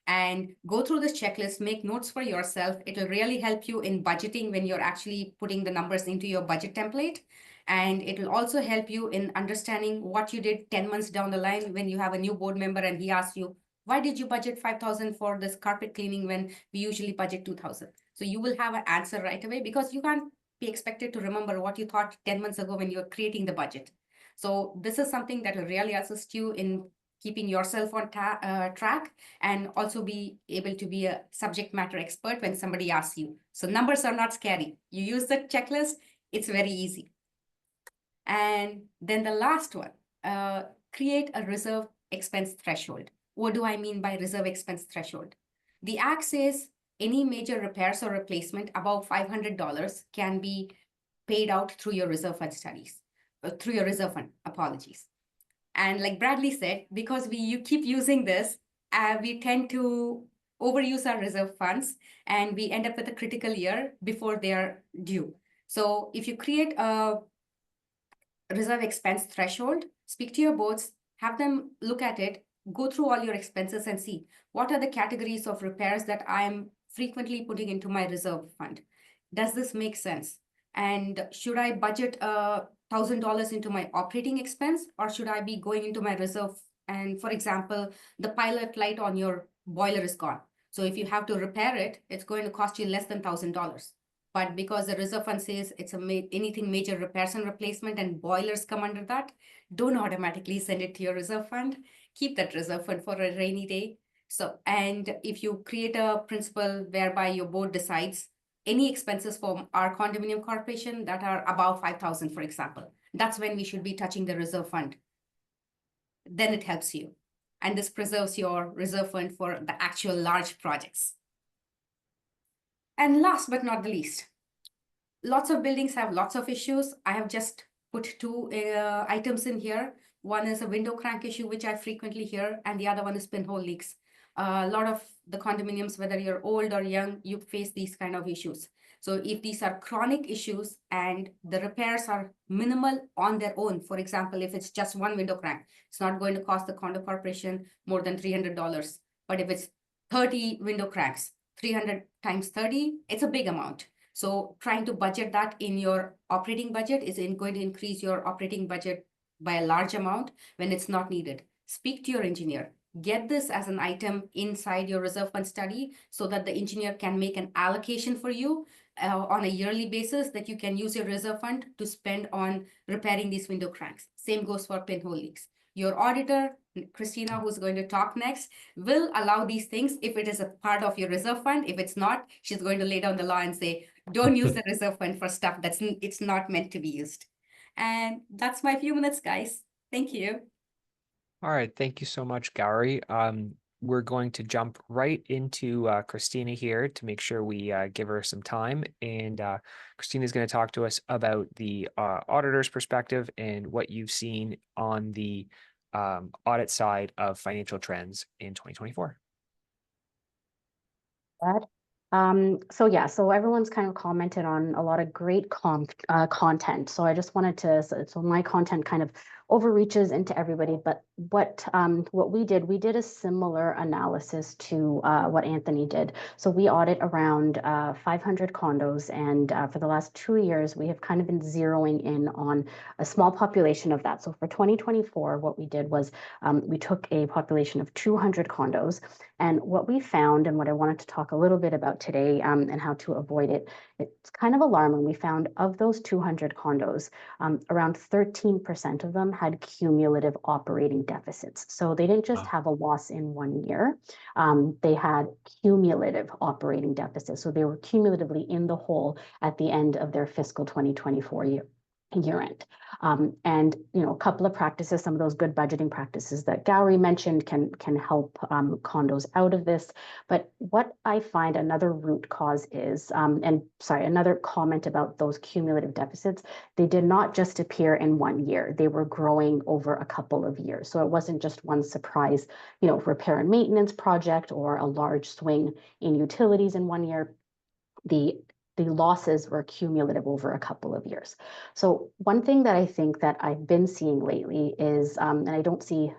And go through this checklist, make notes for yourself. It will really help you in budgeting when you're actually putting the numbers into your budget template. And it will also help you in understanding what you did 10 months down the line when you have a new board member and he asks you, why did you budget 5,000 for this carpet cleaning when we usually budget 2,000? So you will have an answer right away, because you can't be expected to remember what you thought 10 months ago when you were creating the budget. So this is something that will really assist you in keeping yourself on track, and also be able to be a subject matter expert when somebody asks you. So numbers are not scary. You use the checklist, it's very easy. And then the last one, create a reserve expense threshold. What do I mean by reserve expense threshold? The Act says any major repairs or replacement above $500 can be paid out through your reserve fund studies, through your reserve fund, apologies. And like Bradley said, because you keep using this, we tend to overuse our reserve funds and we end up with a critical year before they are due. So if you create a reserve expense threshold, speak to your boards, have them look at it, go through all your expenses and see what are the categories of repairs that I'm frequently putting into my reserve fund. Does this make sense? And should I budget $1,000 into my operating expense, or should I be going into my reserve? And for example, the pilot light on your boiler is gone. So if you have to repair it, it's going to cost you less than $1,000. But because the reserve fund says it's anything major repairs and replacement and boilers come under that, don't automatically send it to your reserve fund. Keep that reserve fund for a rainy day. So, and if you create a principle whereby your board decides any expenses from our condominium corporation that are above 5,000, for example, that's when we should be touching the reserve fund. Then it helps you. And this preserves your reserve fund for the actual large projects. And last but not the least, lots of buildings have lots of issues. I have just put two items in here. One is a window crank issue, which I frequently hear, and the other one is pinhole leaks. A lot of the condominiums, whether you're old or young, you face these kind of issues. So if these are chronic issues and the repairs are minimal on their own, for example, if it's just one window crank, it's not going to cost the condo corporation more than $300. But if it's 30 window cranks, 300 times 30, it's a big amount. So trying to budget that in your operating budget is going to increase your operating budget by a large amount when it's not needed. Speak to your engineer. Get this as an item inside your reserve fund study so that the engineer can make an allocation for you on a yearly basis that you can use your reserve fund to spend on repairing these window cranks. Same goes for pinhole leaks. Your auditor, Christina, who's going to talk next, will allow these things if it is a part of your reserve fund. If it's not, she's going to lay down the law and say, don't use the reserve fund for stuff it's not meant to be used. And that's my few minutes, guys. Thank you. All right, thank you so much, Gowri. We're going to jump right into Christina here to make sure we give her some time. And Christina is going to talk to us about the auditor's perspective and what you've seen on the audit side of financial trends in 2024. So everyone's kind of commented on a lot of great content. So I just wanted to, so my content kind of overreaches into everybody, but what we did a similar analysis to what Anthony did. So we audit around 500 condos, and for the last 2 years, we have kind of been zeroing in on a small population of that. So for 2024, what we did was we took a population of 200 condos, and what we found, and what I wanted to talk a little bit about today, and how to avoid it, it's kind of alarming. We found of those 200 condos, around 13% of them had cumulative operating deficits. So they didn't just have a loss in 1 year, they had cumulative operating deficits. So they were cumulatively in the hole at the end of their fiscal 2024 year end. And a couple of practices, some of those good budgeting practices that Gowri mentioned can help condos out of this. But what I find another root cause is, another comment about those cumulative deficits, they did not just appear in 1 year, they were growing over a couple of years. So it wasn't just one surprise, repair and maintenance project or a large swing in utilities in 1 year. The losses were cumulative over a couple of years. So one thing that I think that I've been seeing lately is, and I don't see,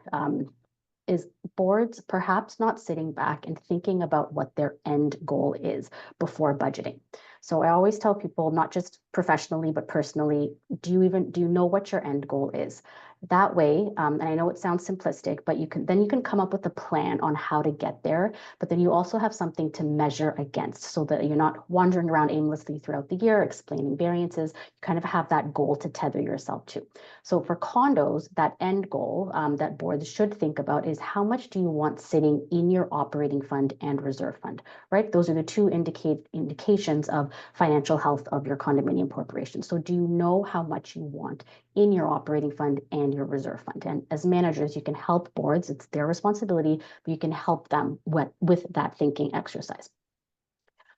is boards perhaps not sitting back and thinking about what their end goal is before budgeting. So I always tell people, not just professionally, but personally, do you know what your end goal is? That way, and I know it sounds simplistic, but you can come up with a plan on how to get there, but then you also have something to measure against so that you're not wandering around aimlessly throughout the year explaining variances. You kind of have that goal to tether yourself to. So for condos, that end goal that boards should think about is how much do you want sitting in your operating fund and reserve fund, right? Those are the two indications of financial health of your condominium corporation. So do you know how much you want in your operating fund and your reserve fund? And as managers, you can help boards. It's their responsibility, but you can help them with that thinking exercise.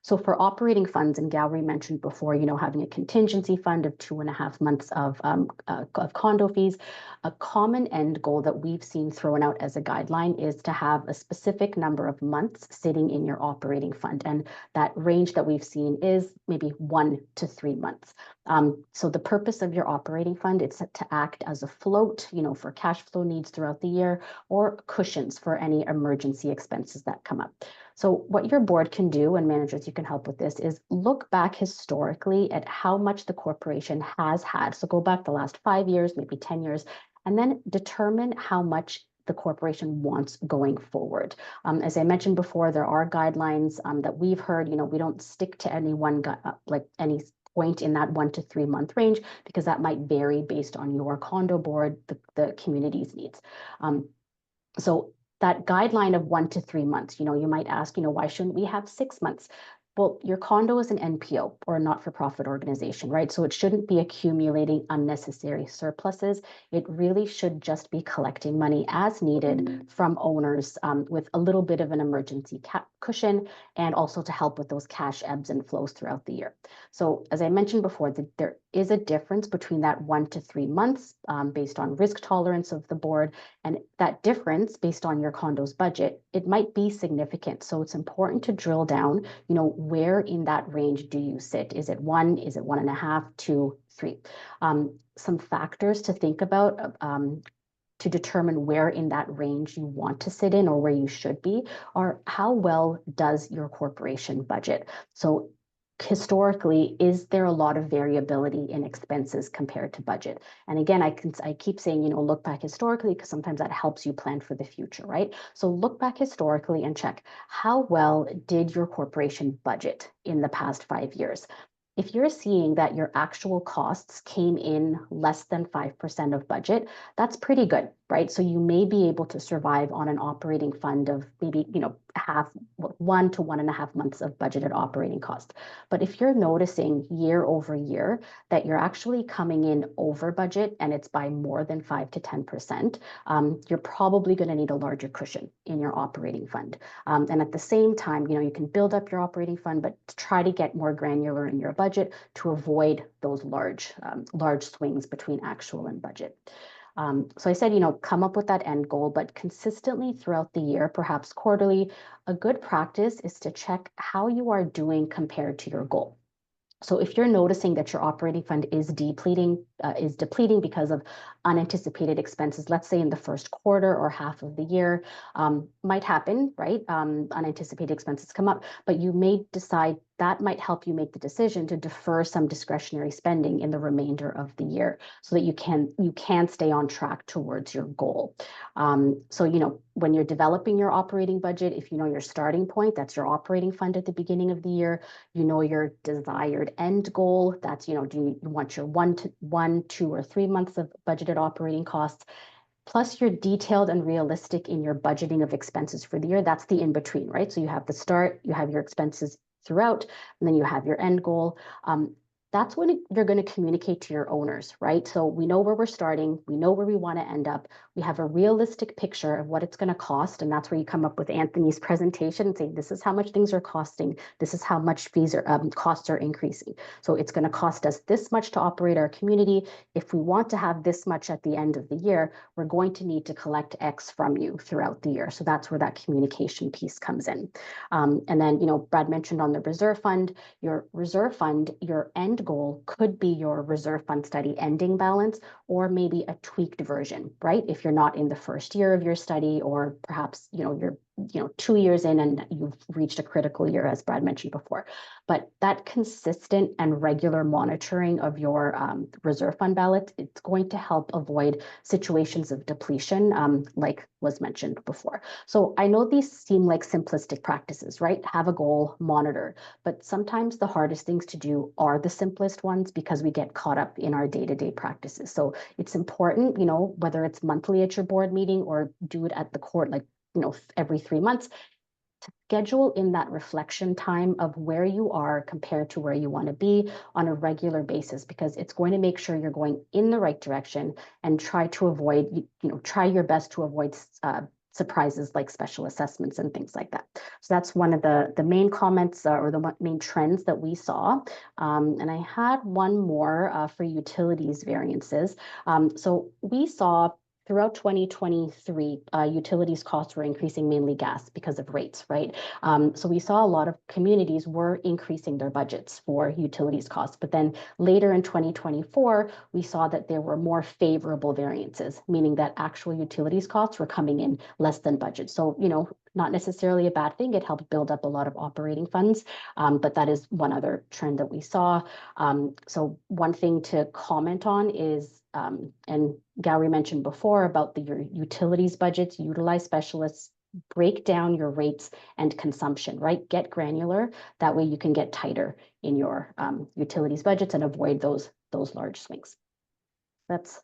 So for operating funds, and Gowri mentioned before, having a contingency fund of 2.5 months of condo fees, a common end goal that we've seen thrown out as a guideline is to have a specific number of months sitting in your operating fund. And that range that we've seen is maybe 1 to 3 months. So the purpose of your operating fund is to act as a float, for cash flow needs throughout the year, or cushions for any emergency expenses that come up. So what your board can do, and managers, you can help with this, is look back historically at how much the corporation has had. So go back the last 5 years, maybe 10 years, and then determine how much the corporation wants going forward. As I mentioned before, there are guidelines that we've heard. We don't stick to any one any point in that 1 to 3 month range, because that might vary based on your condo board, the community's needs. So that guideline of 1 to 3 months, you might ask, why shouldn't we have 6 months? Well, your condo is an NPO, or a not-for-profit organization, right? So it shouldn't be accumulating unnecessary surpluses. It really should just be collecting money as needed from owners, with a little bit of an emergency cushion, and also to help with those cash ebbs and flows throughout the year. So as I mentioned before, there is a difference between that 1 to 3 months based on risk tolerance of the board, and that difference based on your condo's budget, it might be significant. So it's important to drill down, where in that range do you sit? Is it 1? Is it 1.5, 2, 3? Some factors to think about to determine where in that range you want to sit in, or where you should be, are how well does your corporation budget? So historically, is there a lot of variability in expenses compared to budget? And again, I keep saying, look back historically, because sometimes that helps you plan for the future, right? So look back historically and check, how well did your corporation budget in the past 5 years? If you're seeing that your actual costs came in less than 5% of budget, that's pretty good, right? So you may be able to survive on an operating fund of maybe, 1 to 1.5 months of budgeted operating costs. But if you're noticing year over year that you're actually coming in over budget, and it's by more than 5 to 10%, you're probably going to need a larger cushion in your operating fund. And at the same time, you can build up your operating fund, but try to get more granular in your budget to avoid those large swings between actual and budget. So I said, come up with that end goal, but consistently throughout the year, perhaps quarterly, a good practice is to check how you are doing compared to your goal. So if you're noticing that your operating fund is depleting because of unanticipated expenses, let's say in the first quarter or half of the year, might happen, right? Unanticipated expenses come up, but you may decide that might help you make the decision to defer some discretionary spending in the remainder of the year, so that you can stay on track towards your goal. So when you're developing your operating budget, if you know your starting point, that's your operating fund at the beginning of the year. Your desired end goal, that's do you want your 1, 2, or 3 months of budgeted operating costs, plus you're detailed and realistic in your budgeting of expenses for the year. That's the in between, right? So you have the start, you have your expenses throughout, and then you have your end goal. That's when you're going to communicate to your owners, right? So we know where we're starting, we know where we want to end up, we have a realistic picture of what it's going to cost, and that's where you come up with Anthony's presentation and say, this is how much things are costing, this is how much costs are increasing. So it's going to cost us this much to operate our community. If we want to have this much at the end of the year, we're going to need to collect X from you throughout the year. So that's where that communication piece comes in. And then, Brad mentioned on the reserve fund, your end goal could be your reserve fund study ending balance, or maybe a tweaked version, right? If you're not in the first year of your study, or perhaps, you're 2 years in and you've reached a critical year, as Brad mentioned before. But that consistent and regular monitoring of your reserve fund balance, it's going to help avoid situations of depletion, like was mentioned before. So I know these seem like simplistic practices, right? Have a goal, monitor, but sometimes the hardest things to do are the simplest ones, because we get caught up in our day-to-day practices. So it's important, whether it's monthly at your board meeting or do it at the court, every 3 months, to schedule in that reflection time of where you are compared to where you want to be on a regular basis, because it's going to make sure you're going in the right direction, and try your best to avoid surprises like special assessments and things like that. So that's one of the main comments or the main trends that we saw. And I had one more for utilities variances. So we saw throughout 2023, utilities costs were increasing, mainly gas, because of rates, right? So we saw a lot of communities were increasing their budgets for utilities costs. But then later in 2024, we saw that there were more favorable variances, meaning that actual utilities costs were coming in less than budget. So, you know, not necessarily a bad thing. It helped build up a lot of operating funds, but that is one other trend that we saw. So one thing to comment on is, and Gowri mentioned before about your utilities budgets, utilize specialists, break down your rates and consumption, right? Get granular. That way you can get tighter in your utilities budgets and avoid those large swings. That's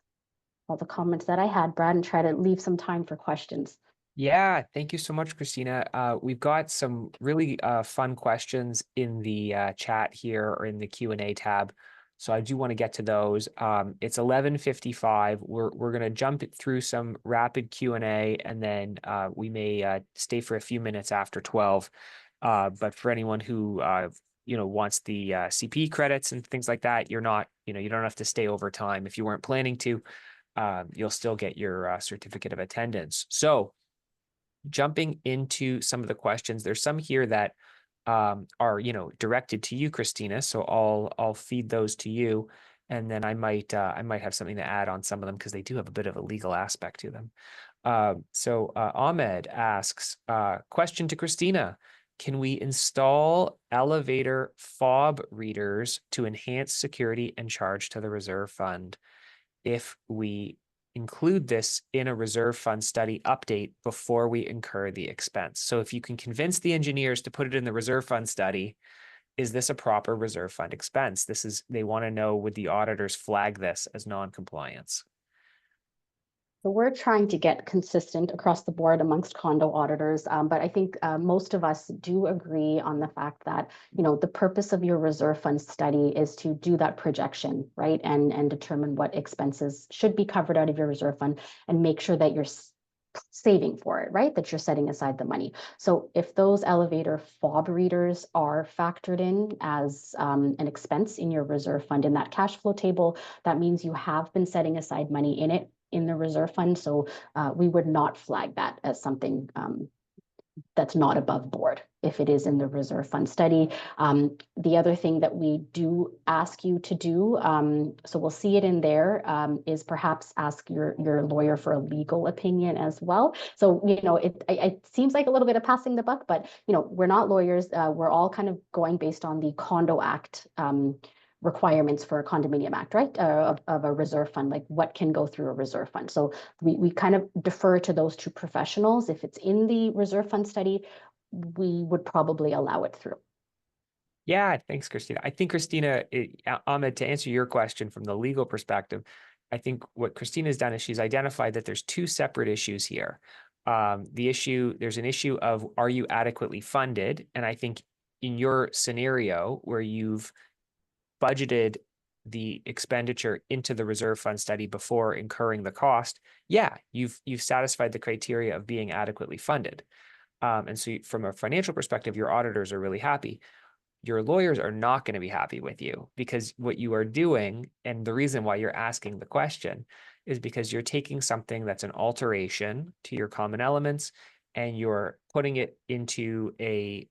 all the comments that I had, Brad, and try to leave some time for questions. Yeah, thank you so much, Christina. We've got some really fun questions in the chat here or in the Q&A tab. So I do want to get to those. It's 11:55. We're going to jump through some rapid Q&A, and then we may stay for a few minutes after 12. But for anyone who wants the CP credits and things like that, you don't have to stay over time. If you weren't planning to, you'll still get your certificate of attendance. So jumping into some of the questions, there's some here that are directed to you, Christina. So I'll feed those to you, and then I might have something to add on some of them because they do have a bit of a legal aspect to them. So Ahmed asks, question to Christina: can we install elevator fob readers to enhance security and charge to the reserve fund if we include this in a reserve fund study update before we incur the expense? So if you can convince the engineers to put it in the reserve fund study, is this a proper reserve fund expense? They want to know, would the auditors flag this as non-compliance? So we're trying to get consistent across the board amongst condo auditors, but I think most of us do agree on the fact that, the purpose of your reserve fund study is to do that projection, right? And determine what expenses should be covered out of your reserve fund and make sure that you're saving for it, right? That you're setting aside the money. So if those elevator fob readers are factored in as an expense in your reserve fund in that cash flow table, that means you have been setting aside money in it in the reserve fund. So we would not flag that as something that's not above board if it is in the reserve fund study. The other thing that we do ask you to do, so we'll see it in there, is perhaps ask your lawyer for a legal opinion as well. So, it seems like a little bit of passing the buck, but, we're not lawyers. We're all kind of going based on the Condo Act requirements for a condominium act, right? Of a reserve fund, like what can go through a reserve fund. So we kind of defer to those two professionals. If it's in the reserve fund study, we would probably allow it through. Yeah, thanks, Christina. I think Christina, Ahmed, to answer your question from the legal perspective, I think what Christina's done is she's identified that there's two separate issues here. There's an issue of, are you adequately funded? And I think in your scenario where you've budgeted the expenditure into the reserve fund study before incurring the cost, yeah, you've satisfied the criteria of being adequately funded. And so from a financial perspective, your auditors are really happy. Your lawyers are not going to be happy with you, because what you are doing, and the reason why you're asking the question, is because you're taking something that's an alteration to your common elements and you're putting it into a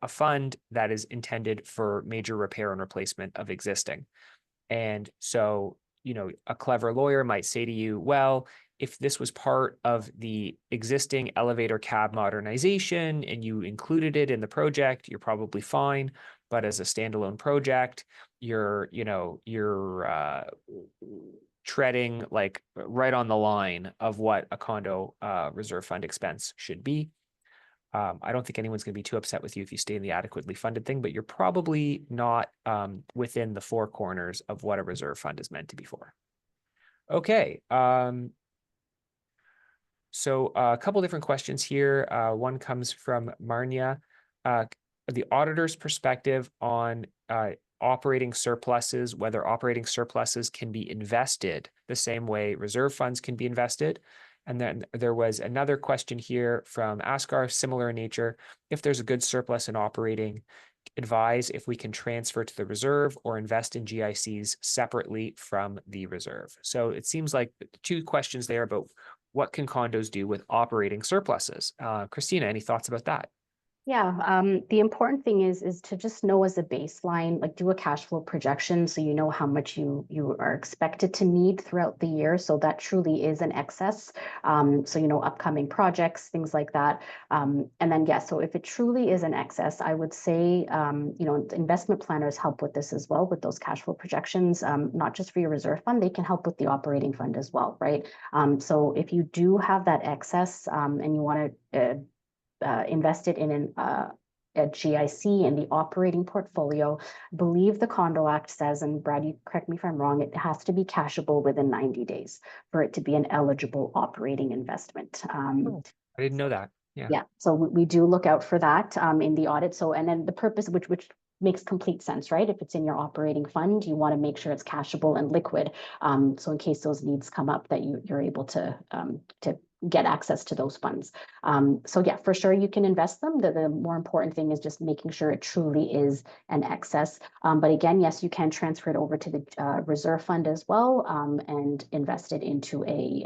fund that is intended for major repair and replacement of existing. And so, a clever lawyer might say to you, well, if this was part of the existing elevator cab modernization and you included it in the project, you're probably fine. But as a standalone project, you're treading like right on the line of what a condo reserve fund expense should be. I don't think anyone's going to be too upset with you if you stay in the adequately funded thing, but you're probably not within the four corners of what a reserve fund is meant to be for. Okay. So a couple different questions here. One comes from Marnia. The auditor's perspective on operating surpluses, whether operating surpluses can be invested the same way reserve funds can be invested. And then there was another question here from Askar, similar in nature. If there's a good surplus in operating, advise if we can transfer to the reserve or invest in GICs separately from the reserve. So it seems like two questions there about what can condos do with operating surpluses. Christina, any thoughts about that? Yeah, the important thing is to just know as a baseline, like do a cash flow projection so you know how much you are expected to need throughout the year. So that truly is an excess. So you know, upcoming projects, things like that. And then yeah, so if it truly is an excess, I would say you know, investment planners help with this as well, with those cash flow projections, not just for your reserve fund, they can help with the operating fund as well, right? So if you do have that excess and you want to invested in a GIC in the operating portfolio, believe the Condo Act says, and Brad, you correct me if I'm wrong, it has to be cashable within 90 days for it to be an eligible operating investment. I didn't know that. Yeah. Yeah, so we do look out for that in the audit. So, and then the purpose, which makes complete sense, right? If it's in your operating fund, you want to make sure it's cashable and liquid. So in case those needs come up, that you're able to get access to those funds. So yeah, for sure you can invest them. The more important thing is just making sure it truly is an excess. But again, yes, you can transfer it over to the reserve fund as well and invest it into a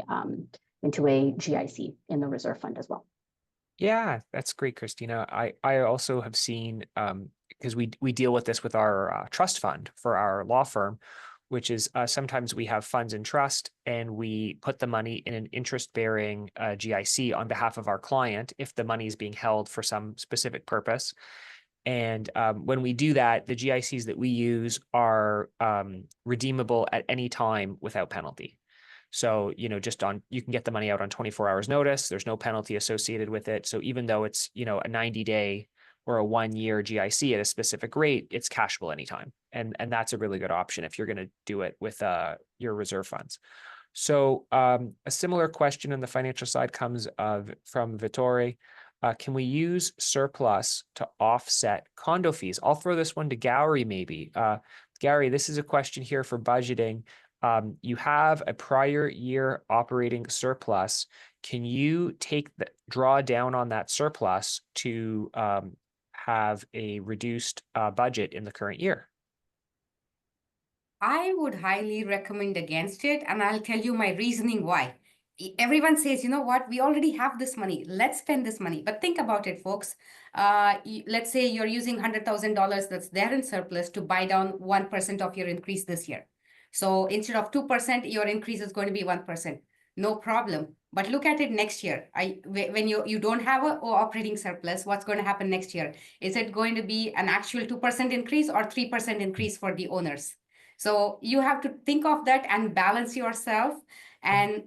GIC in the reserve fund as well. Yeah, that's great, Christina. I also have seen, because we deal with this with our trust fund for our law firm, which is sometimes we have funds in trust and we put the money in an interest-bearing GIC on behalf of our client if the money is being held for some specific purpose. And when we do that, the GICs that we use are redeemable at any time without penalty. So, you know, you can get the money out on 24 hours notice. There's no penalty associated with it. So even though it's, you know, a 90-day or a 1-year GIC at a specific rate, it's cashable anytime. And that's a really good option if you're going to do it with your reserve funds. So a similar question on the financial side comes from Vittori. Can we use surplus to offset condo fees? I'll throw this one to Gowri maybe. Gowri, this is a question here for budgeting. You have a prior year operating surplus. Can you draw down on that surplus to have a reduced budget in the current year? I would highly recommend against it, and I'll tell you my reasoning why. Everyone says, you know what, we already have this money, let's spend this money. But think about it, folks. Let's say you're using $100,000 that's there in surplus to buy down 1% of your increase this year. So instead of 2%, your increase is going to be 1%. No problem. But look at it next year. When you don't have an operating surplus, what's going to happen next year? Is it going to be an actual 2% increase or 3% increase for the owners? So you have to think of that and balance yourself and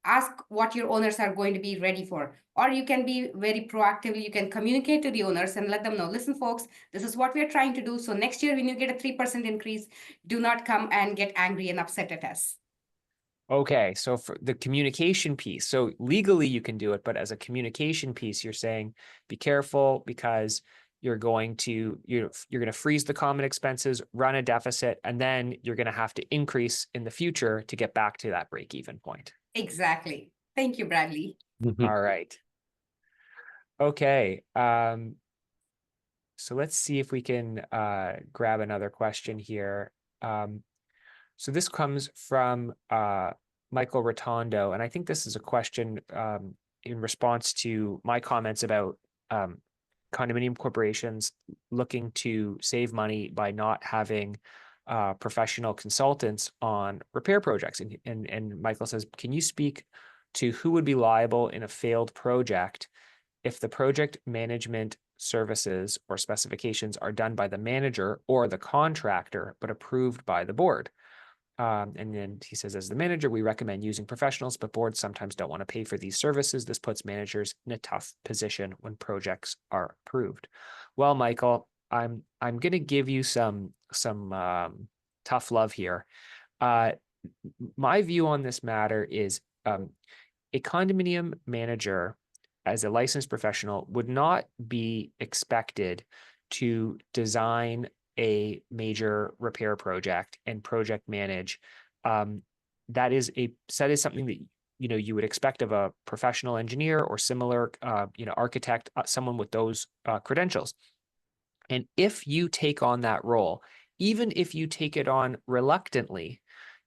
ask what your owners are going to be ready for. Or you can be very proactive. You can communicate to the owners and let them know, listen, folks, this is what we're trying to do. So next year, when you get a 3% increase, do not come and get angry and upset at us. Okay, so for the communication piece, so legally you can do it, but as a communication piece, you're saying be careful because you're going to freeze the common expenses, run a deficit, and then you're going to have to increase in the future to get back to that break-even point. Exactly. Thank you, Bradley. All right. Okay. So let's see if we can grab another question here. So this comes from Michael Rotondo, and I think this is a question in response to my comments about condominium corporations looking to save money by not having professional consultants on repair projects. And Michael says, can you speak to who would be liable in a failed project if the project management services or specifications are done by the manager or the contractor, but approved by the board? And then he says, as the manager, we recommend using professionals, but boards sometimes don't want to pay for these services. This puts managers in a tough position when projects are approved. Well, Michael, I'm going to give you some tough love here. My view on this matter is a condominium manager, as a licensed professional, would not be expected to design a major repair project and project manage. That is something that you would expect of a professional engineer or similar, architect, someone with those credentials. And if you take on that role, even if you take it on reluctantly,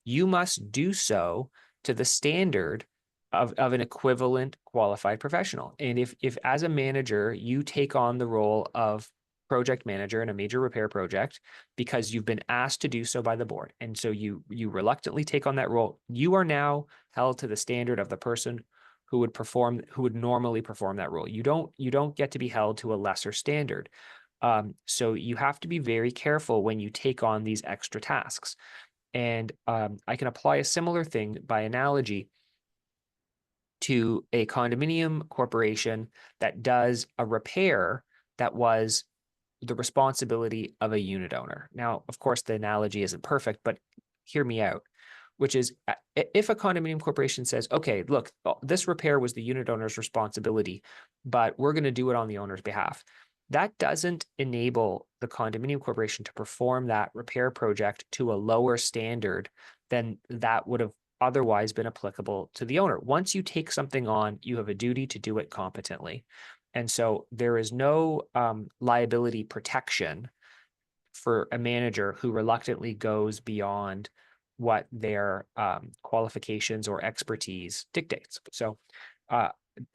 you must do so to the standard of an equivalent qualified professional. And if as a manager, you take on the role of project manager in a major repair project because you've been asked to do so by the board, and so you reluctantly take on that role, you are now held to the standard of the person who would normally perform that role. You don't get to be held to a lesser standard. So you have to be very careful when you take on these extra tasks. And I can apply a similar thing by analogy to a condominium corporation that does a repair that was the responsibility of a unit owner. Now, of course, the analogy isn't perfect, but hear me out, which is if a condominium corporation says, okay, look, this repair was the unit owner's responsibility, but we're going to do it on the owner's behalf. That doesn't enable the condominium corporation to perform that repair project to a lower standard than that would have otherwise been applicable to the owner. Once you take something on, you have a duty to do it competently. And so there is no liability protection for a manager who reluctantly goes beyond what their qualifications or expertise dictates. So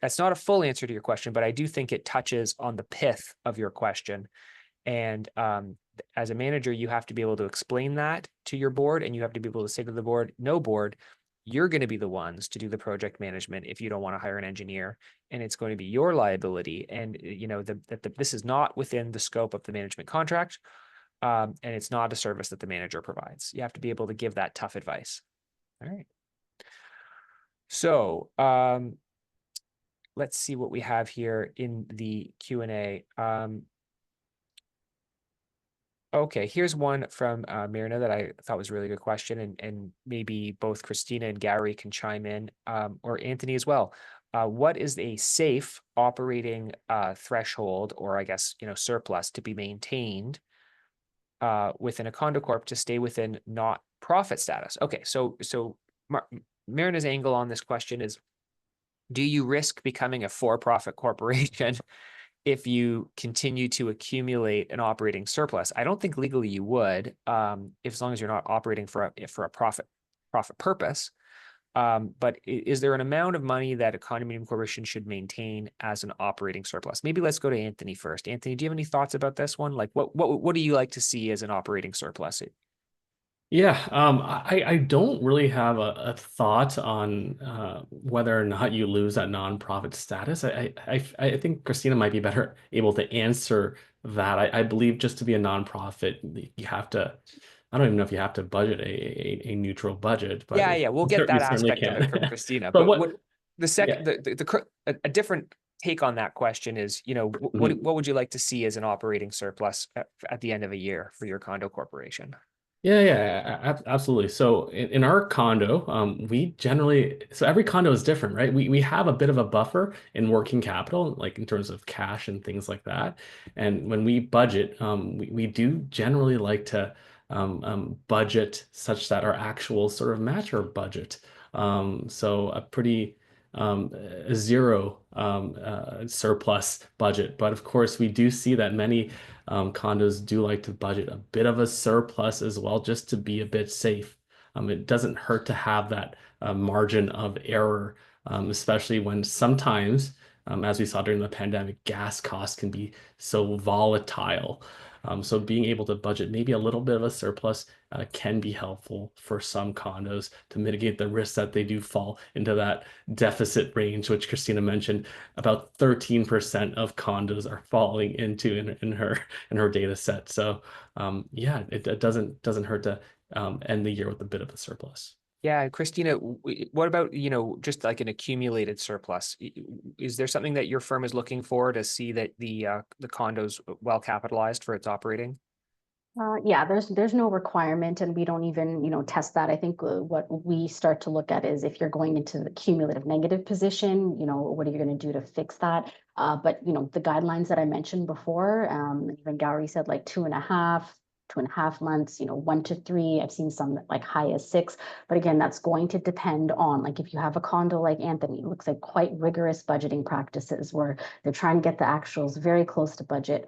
that's not a full answer to your question, but I do think it touches on the pith of your question. And as a manager, you have to be able to explain that to your board, and you have to be able to say to the board, no, board, you're going to be the ones to do the project management if you don't want to hire an engineer, and it's going to be your liability. And this is not within the scope of the management contract, and it's not a service that the manager provides. You have to be able to give that tough advice. All right. So let's see what we have here in the Q&A. Okay, here's one from Myrna that I thought was a really good question, and maybe both Christina and Gowri can chime in, or Anthony as well. What is a safe operating threshold, or I guess, surplus to be maintained within a condo corp to stay within not profit status? Okay, so Myrna's angle on this question is, do you risk becoming a for-profit corporation if you continue to accumulate an operating surplus? I don't think legally you would, as long as you're not operating for a profit purpose. But is there an amount of money that a condominium corporation should maintain as an operating surplus? Maybe let's go to Anthony first. Anthony, do you have any thoughts about this one? Like, what do you like to see as an operating surplus? Yeah, I don't really have a thought on whether or not you lose that nonprofit status. I think Christina might be better able to answer that. I believe just to be a nonprofit, you have to. I don't even know if you have to budget a neutral budget, but Yeah, we'll get you that certainly aspect of it from can. Christina. But But the yeah. second, a different take on that question is, what would you like to see as an operating surplus at the end of a year for your condo corporation? Yeah, absolutely. So in our condo, we generally, so every condo is different, right? We have a bit of a buffer in working capital, like in terms of cash and things like that. And when we budget, we do generally like to budget such that our actual sort of match our budget. So a pretty a zero surplus budget. But of course, we do see that many condos do like to budget a bit of a surplus as well, just to be a bit safe. It doesn't hurt to have that margin of error, especially when sometimes, as we saw during the pandemic, gas costs can be so volatile. So being able to budget maybe a little bit of a surplus can be helpful for some condos to mitigate the risk that they do fall into that deficit range, which Christina mentioned. About 13% of condos are falling into in her data set. So yeah, it doesn't hurt to end the year with a bit of a surplus. Yeah, Christina, what about, just like an accumulated surplus? Is there something that your firm is looking for to see that the condo's well capitalized for its operating? Yeah, there's no requirement, and we don't even, test that. I think what we start to look at is if you're going into the cumulative negative position, what are you going to do to fix that? But the guidelines that I mentioned before, even Gowri said like 2.5, 2.5 months, 1 to 3. I've seen some like high as 6. But again, that's going to depend on, like, if you have a condo like Anthony, it looks like quite rigorous budgeting practices where they're trying to get the actuals very close to budget.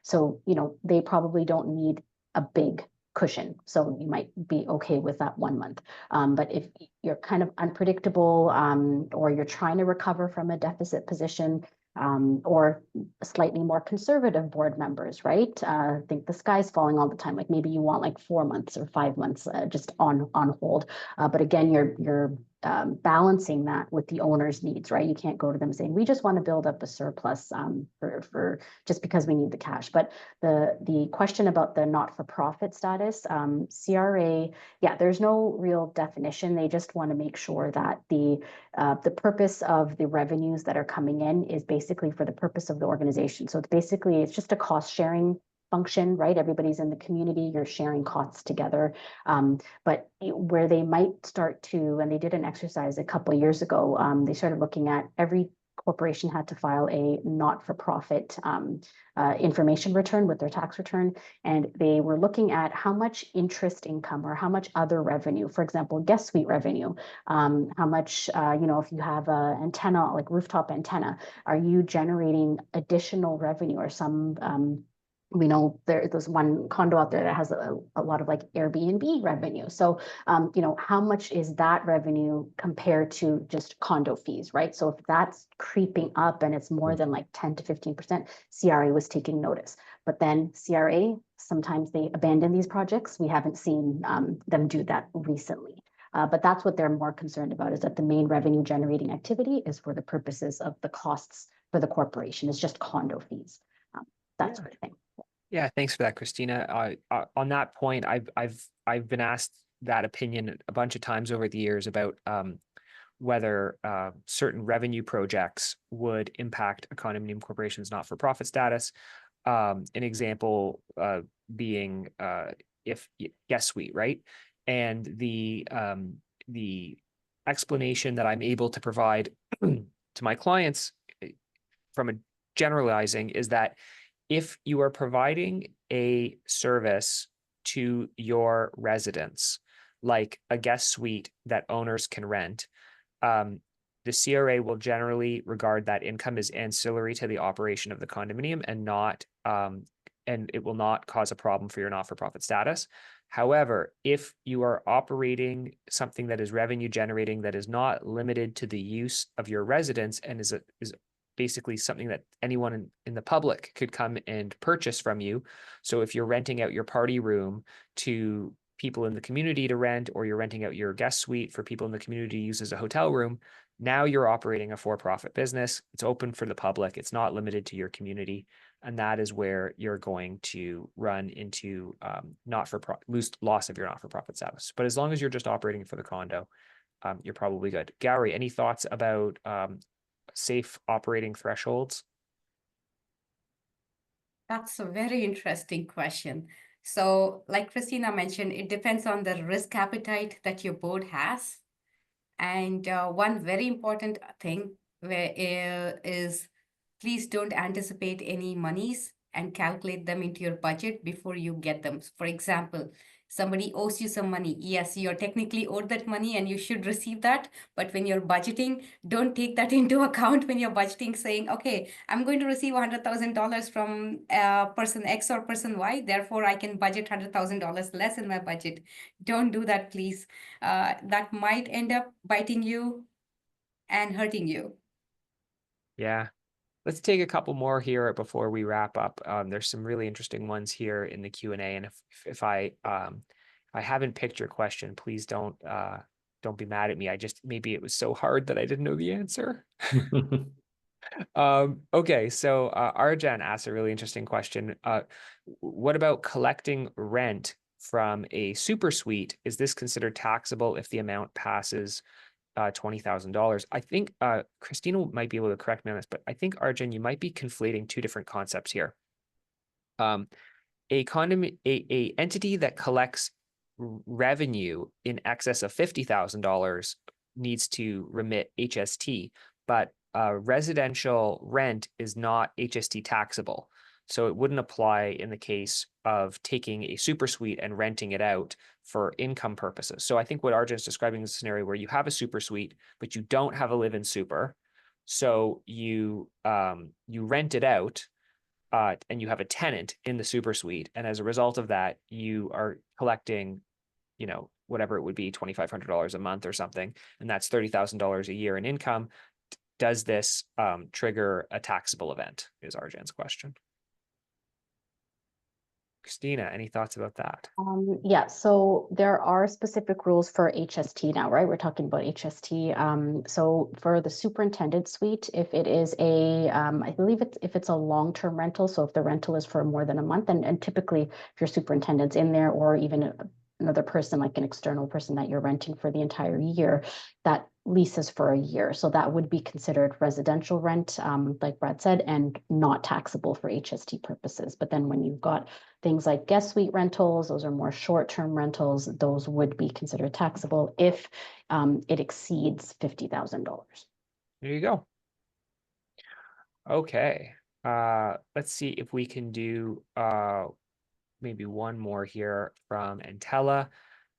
So, they probably don't need a big cushion. So you might be okay with that 1 month. But if you're kind of unpredictable, or you're trying to recover from a deficit position, or slightly more conservative board members, right? Think the sky's falling all the time. Like maybe you want like 4 months or 5 months just on hold. But again, you're balancing that with the owner's needs, right? You can't go to them saying, we just want to build up a surplus for just because we need the cash. But the question about the not-for-profit status, CRA, yeah, there's no real definition. They just want to make sure that the purpose of the revenues that are coming in is basically for the purpose of the organization. So it's just a cost sharing function, right? Everybody's in the community, you're sharing costs together. But where they might start to, and they did an exercise a couple of years ago, they started looking at every corporation had to file a not-for-profit information return with their tax return. And they were looking at how much interest income or how much other revenue, for example, guest suite revenue, how much, if you have an antenna, like rooftop antenna, are you generating additional revenue or some, we know there's one condo out there that has a lot of like Airbnb revenue. So, how much is that revenue compared to just condo fees, right? So if that's creeping up and it's more than like 10 to 15%, CRA was taking notice. But then CRA, sometimes they abandon these projects. We haven't seen them do that recently. But that's what they're more concerned about, is that the main revenue generating activity is for the purposes of the costs for the corporation. It's just condo fees, that sort of thing. Yeah, thanks for that, Christina. On that point, I've been asked that opinion a bunch of times over the years about whether certain revenue projects would impact a condominium corporation's not-for-profit status. An example being if guest suite, right? And the explanation that I'm able to provide to my clients from a generalizing is that if you are providing a service to your residents, like a guest suite that owners can rent, the CRA will generally regard that income as ancillary to the operation of the condominium and not, and it will not cause a problem for your not-for-profit status. However, if you are operating something that is revenue generating, that is not limited to the use of your residents and is basically something that anyone in the public could come and purchase from you. So if you're renting out your party room to people in the community to rent, or you're renting out your guest suite for people in the community to use as a hotel room, now you're operating a for-profit business. It's open for the public. It's not limited to your community. And that is where you're going to run into loss of your not-for-profit status. But as long as you're just operating for the condo, you're probably good. Gowri, any thoughts about safe operating thresholds? That's a very interesting question. So like Christina mentioned, it depends on the risk appetite that your board has. And one very important thing is please don't anticipate any monies and calculate them into your budget before you get them. For example, somebody owes you some money. Yes, you're technically owed that money and you should receive that. But when you're budgeting, don't take that into account when you're budgeting, saying, okay, I'm going to receive $100,000 from person X or person Y, therefore I can budget $100,000 less in my budget. Don't do that, please. That might end up biting you and hurting you. Yeah. Let's take a couple more here before we wrap up. There's some really interesting ones here in the Q&A, and if I haven't picked your question, please don't be mad at me. Maybe it was so hard that I didn't know the answer. Okay, so Arjan asked a really interesting question. What about collecting rent from a super suite? Is this considered taxable if the amount passes $20,000? I think Christina might be able to correct me on this, but I think, Arjun, you might be conflating two different concepts here. A entity that collects revenue in excess of $50,000 needs to remit HST, but residential rent is not HST taxable. So it wouldn't apply in the case of taking a super suite and renting it out for income purposes. So I think what Arjun's describing is a scenario where you have a super suite, but you don't have a live-in super. So you rent it out, and you have a tenant in the super suite. And as a result of that, you are collecting, you know, whatever it would be, $2,500 a month or something. And that's $30,000 a year in income. Does this trigger a taxable event, is Arjan's question. Christina, any thoughts about that? Yeah, so there are specific rules for HST now, right? We're talking about HST. So for the superintendent suite, if it is a, I believe if it's a long-term rental, so if the rental is for more than a month, and typically if your superintendent's in there, or even another person, like an external person that you're renting for the entire year, that leases for a year. So that would be considered residential rent, like Brad said, and not taxable for HST purposes. But then when you've got things like guest suite rentals, those are more short-term rentals, those would be considered taxable if it exceeds $50,000. There you go. Okay. Let's see if we can do maybe one more here from Antella,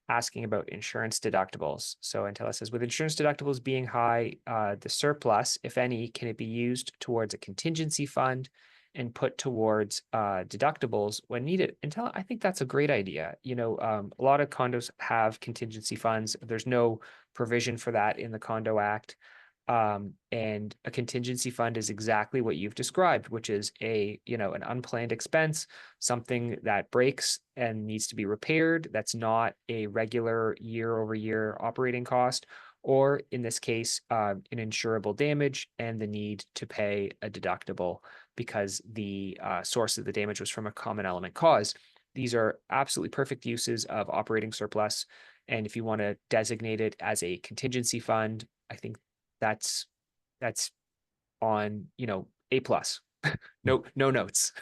asking about insurance deductibles. So Antella says, with insurance deductibles being high, the surplus, if any, can it be used towards a contingency fund and put towards deductibles when needed? Antella, I think that's a great idea. You know, a lot of condos have contingency funds. There's no provision for that in the Condo Act. And a contingency fund is exactly what you've described, which is an unplanned expense, something that breaks and needs to be repaired. That's not a regular year-over-year operating cost, or in this case, an insurable damage and the need to pay a deductible because the source of the damage was from a common element cause. These are absolutely perfect uses of operating surplus. And if you want to designate it as a contingency fund, I think that's on, A+. No notes.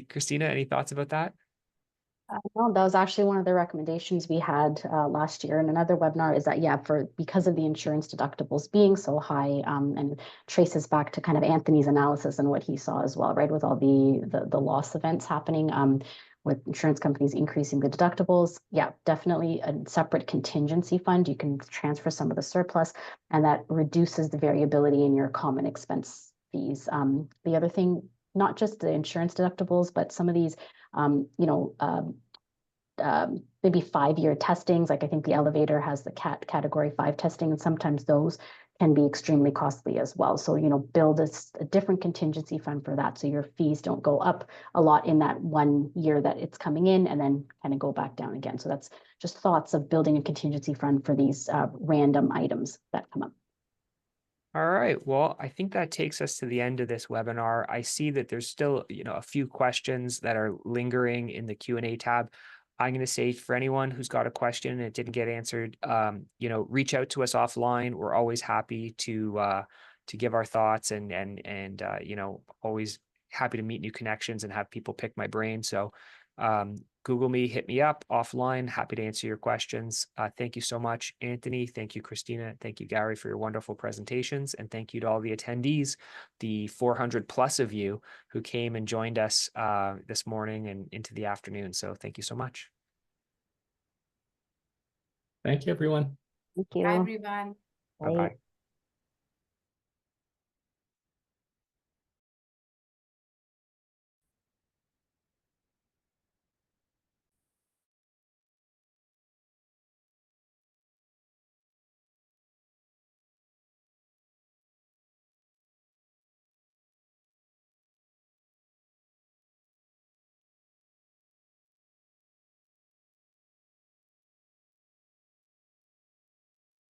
Christina, any thoughts about that? No, that was actually one of the recommendations we had last year in another webinar, is that, yeah, because of the insurance deductibles being so high, and traces back to kind of Anthony's analysis and what he saw as well, right, with all the loss events happening, with insurance companies increasing the deductibles. Yeah, definitely a separate contingency fund. You can transfer some of the surplus, and that reduces the variability in your common expense fees. The other thing, not just the insurance deductibles, but some of these, maybe 5-year testings. Like I think the elevator has the category 5 testing, and sometimes those can be extremely costly as well. So, build a different contingency fund for that, so your fees don't go up a lot in that 1 year that it's coming in and then kind of go back down again. So that's just thoughts of building a contingency fund for these random items that come up. All right. Well, I think that takes us to the end of this webinar. I see that there's still, a few questions that are lingering in the Q&A tab. I'm going to say, for anyone who's got a question and it didn't get answered, reach out to us offline. We're always happy to give our thoughts and always happy to meet new connections and have people pick my brain. So Google me, hit me up offline. Happy to answer your questions. Thank you so much, Anthony. Thank you, Christina. Thank you, Gowri, for your wonderful presentations. And thank you to all the attendees, the 400 plus of you who came and joined us this morning and into the afternoon. So thank you so much. Thank you, everyone. Thank you. Bye, everyone. Bye-bye.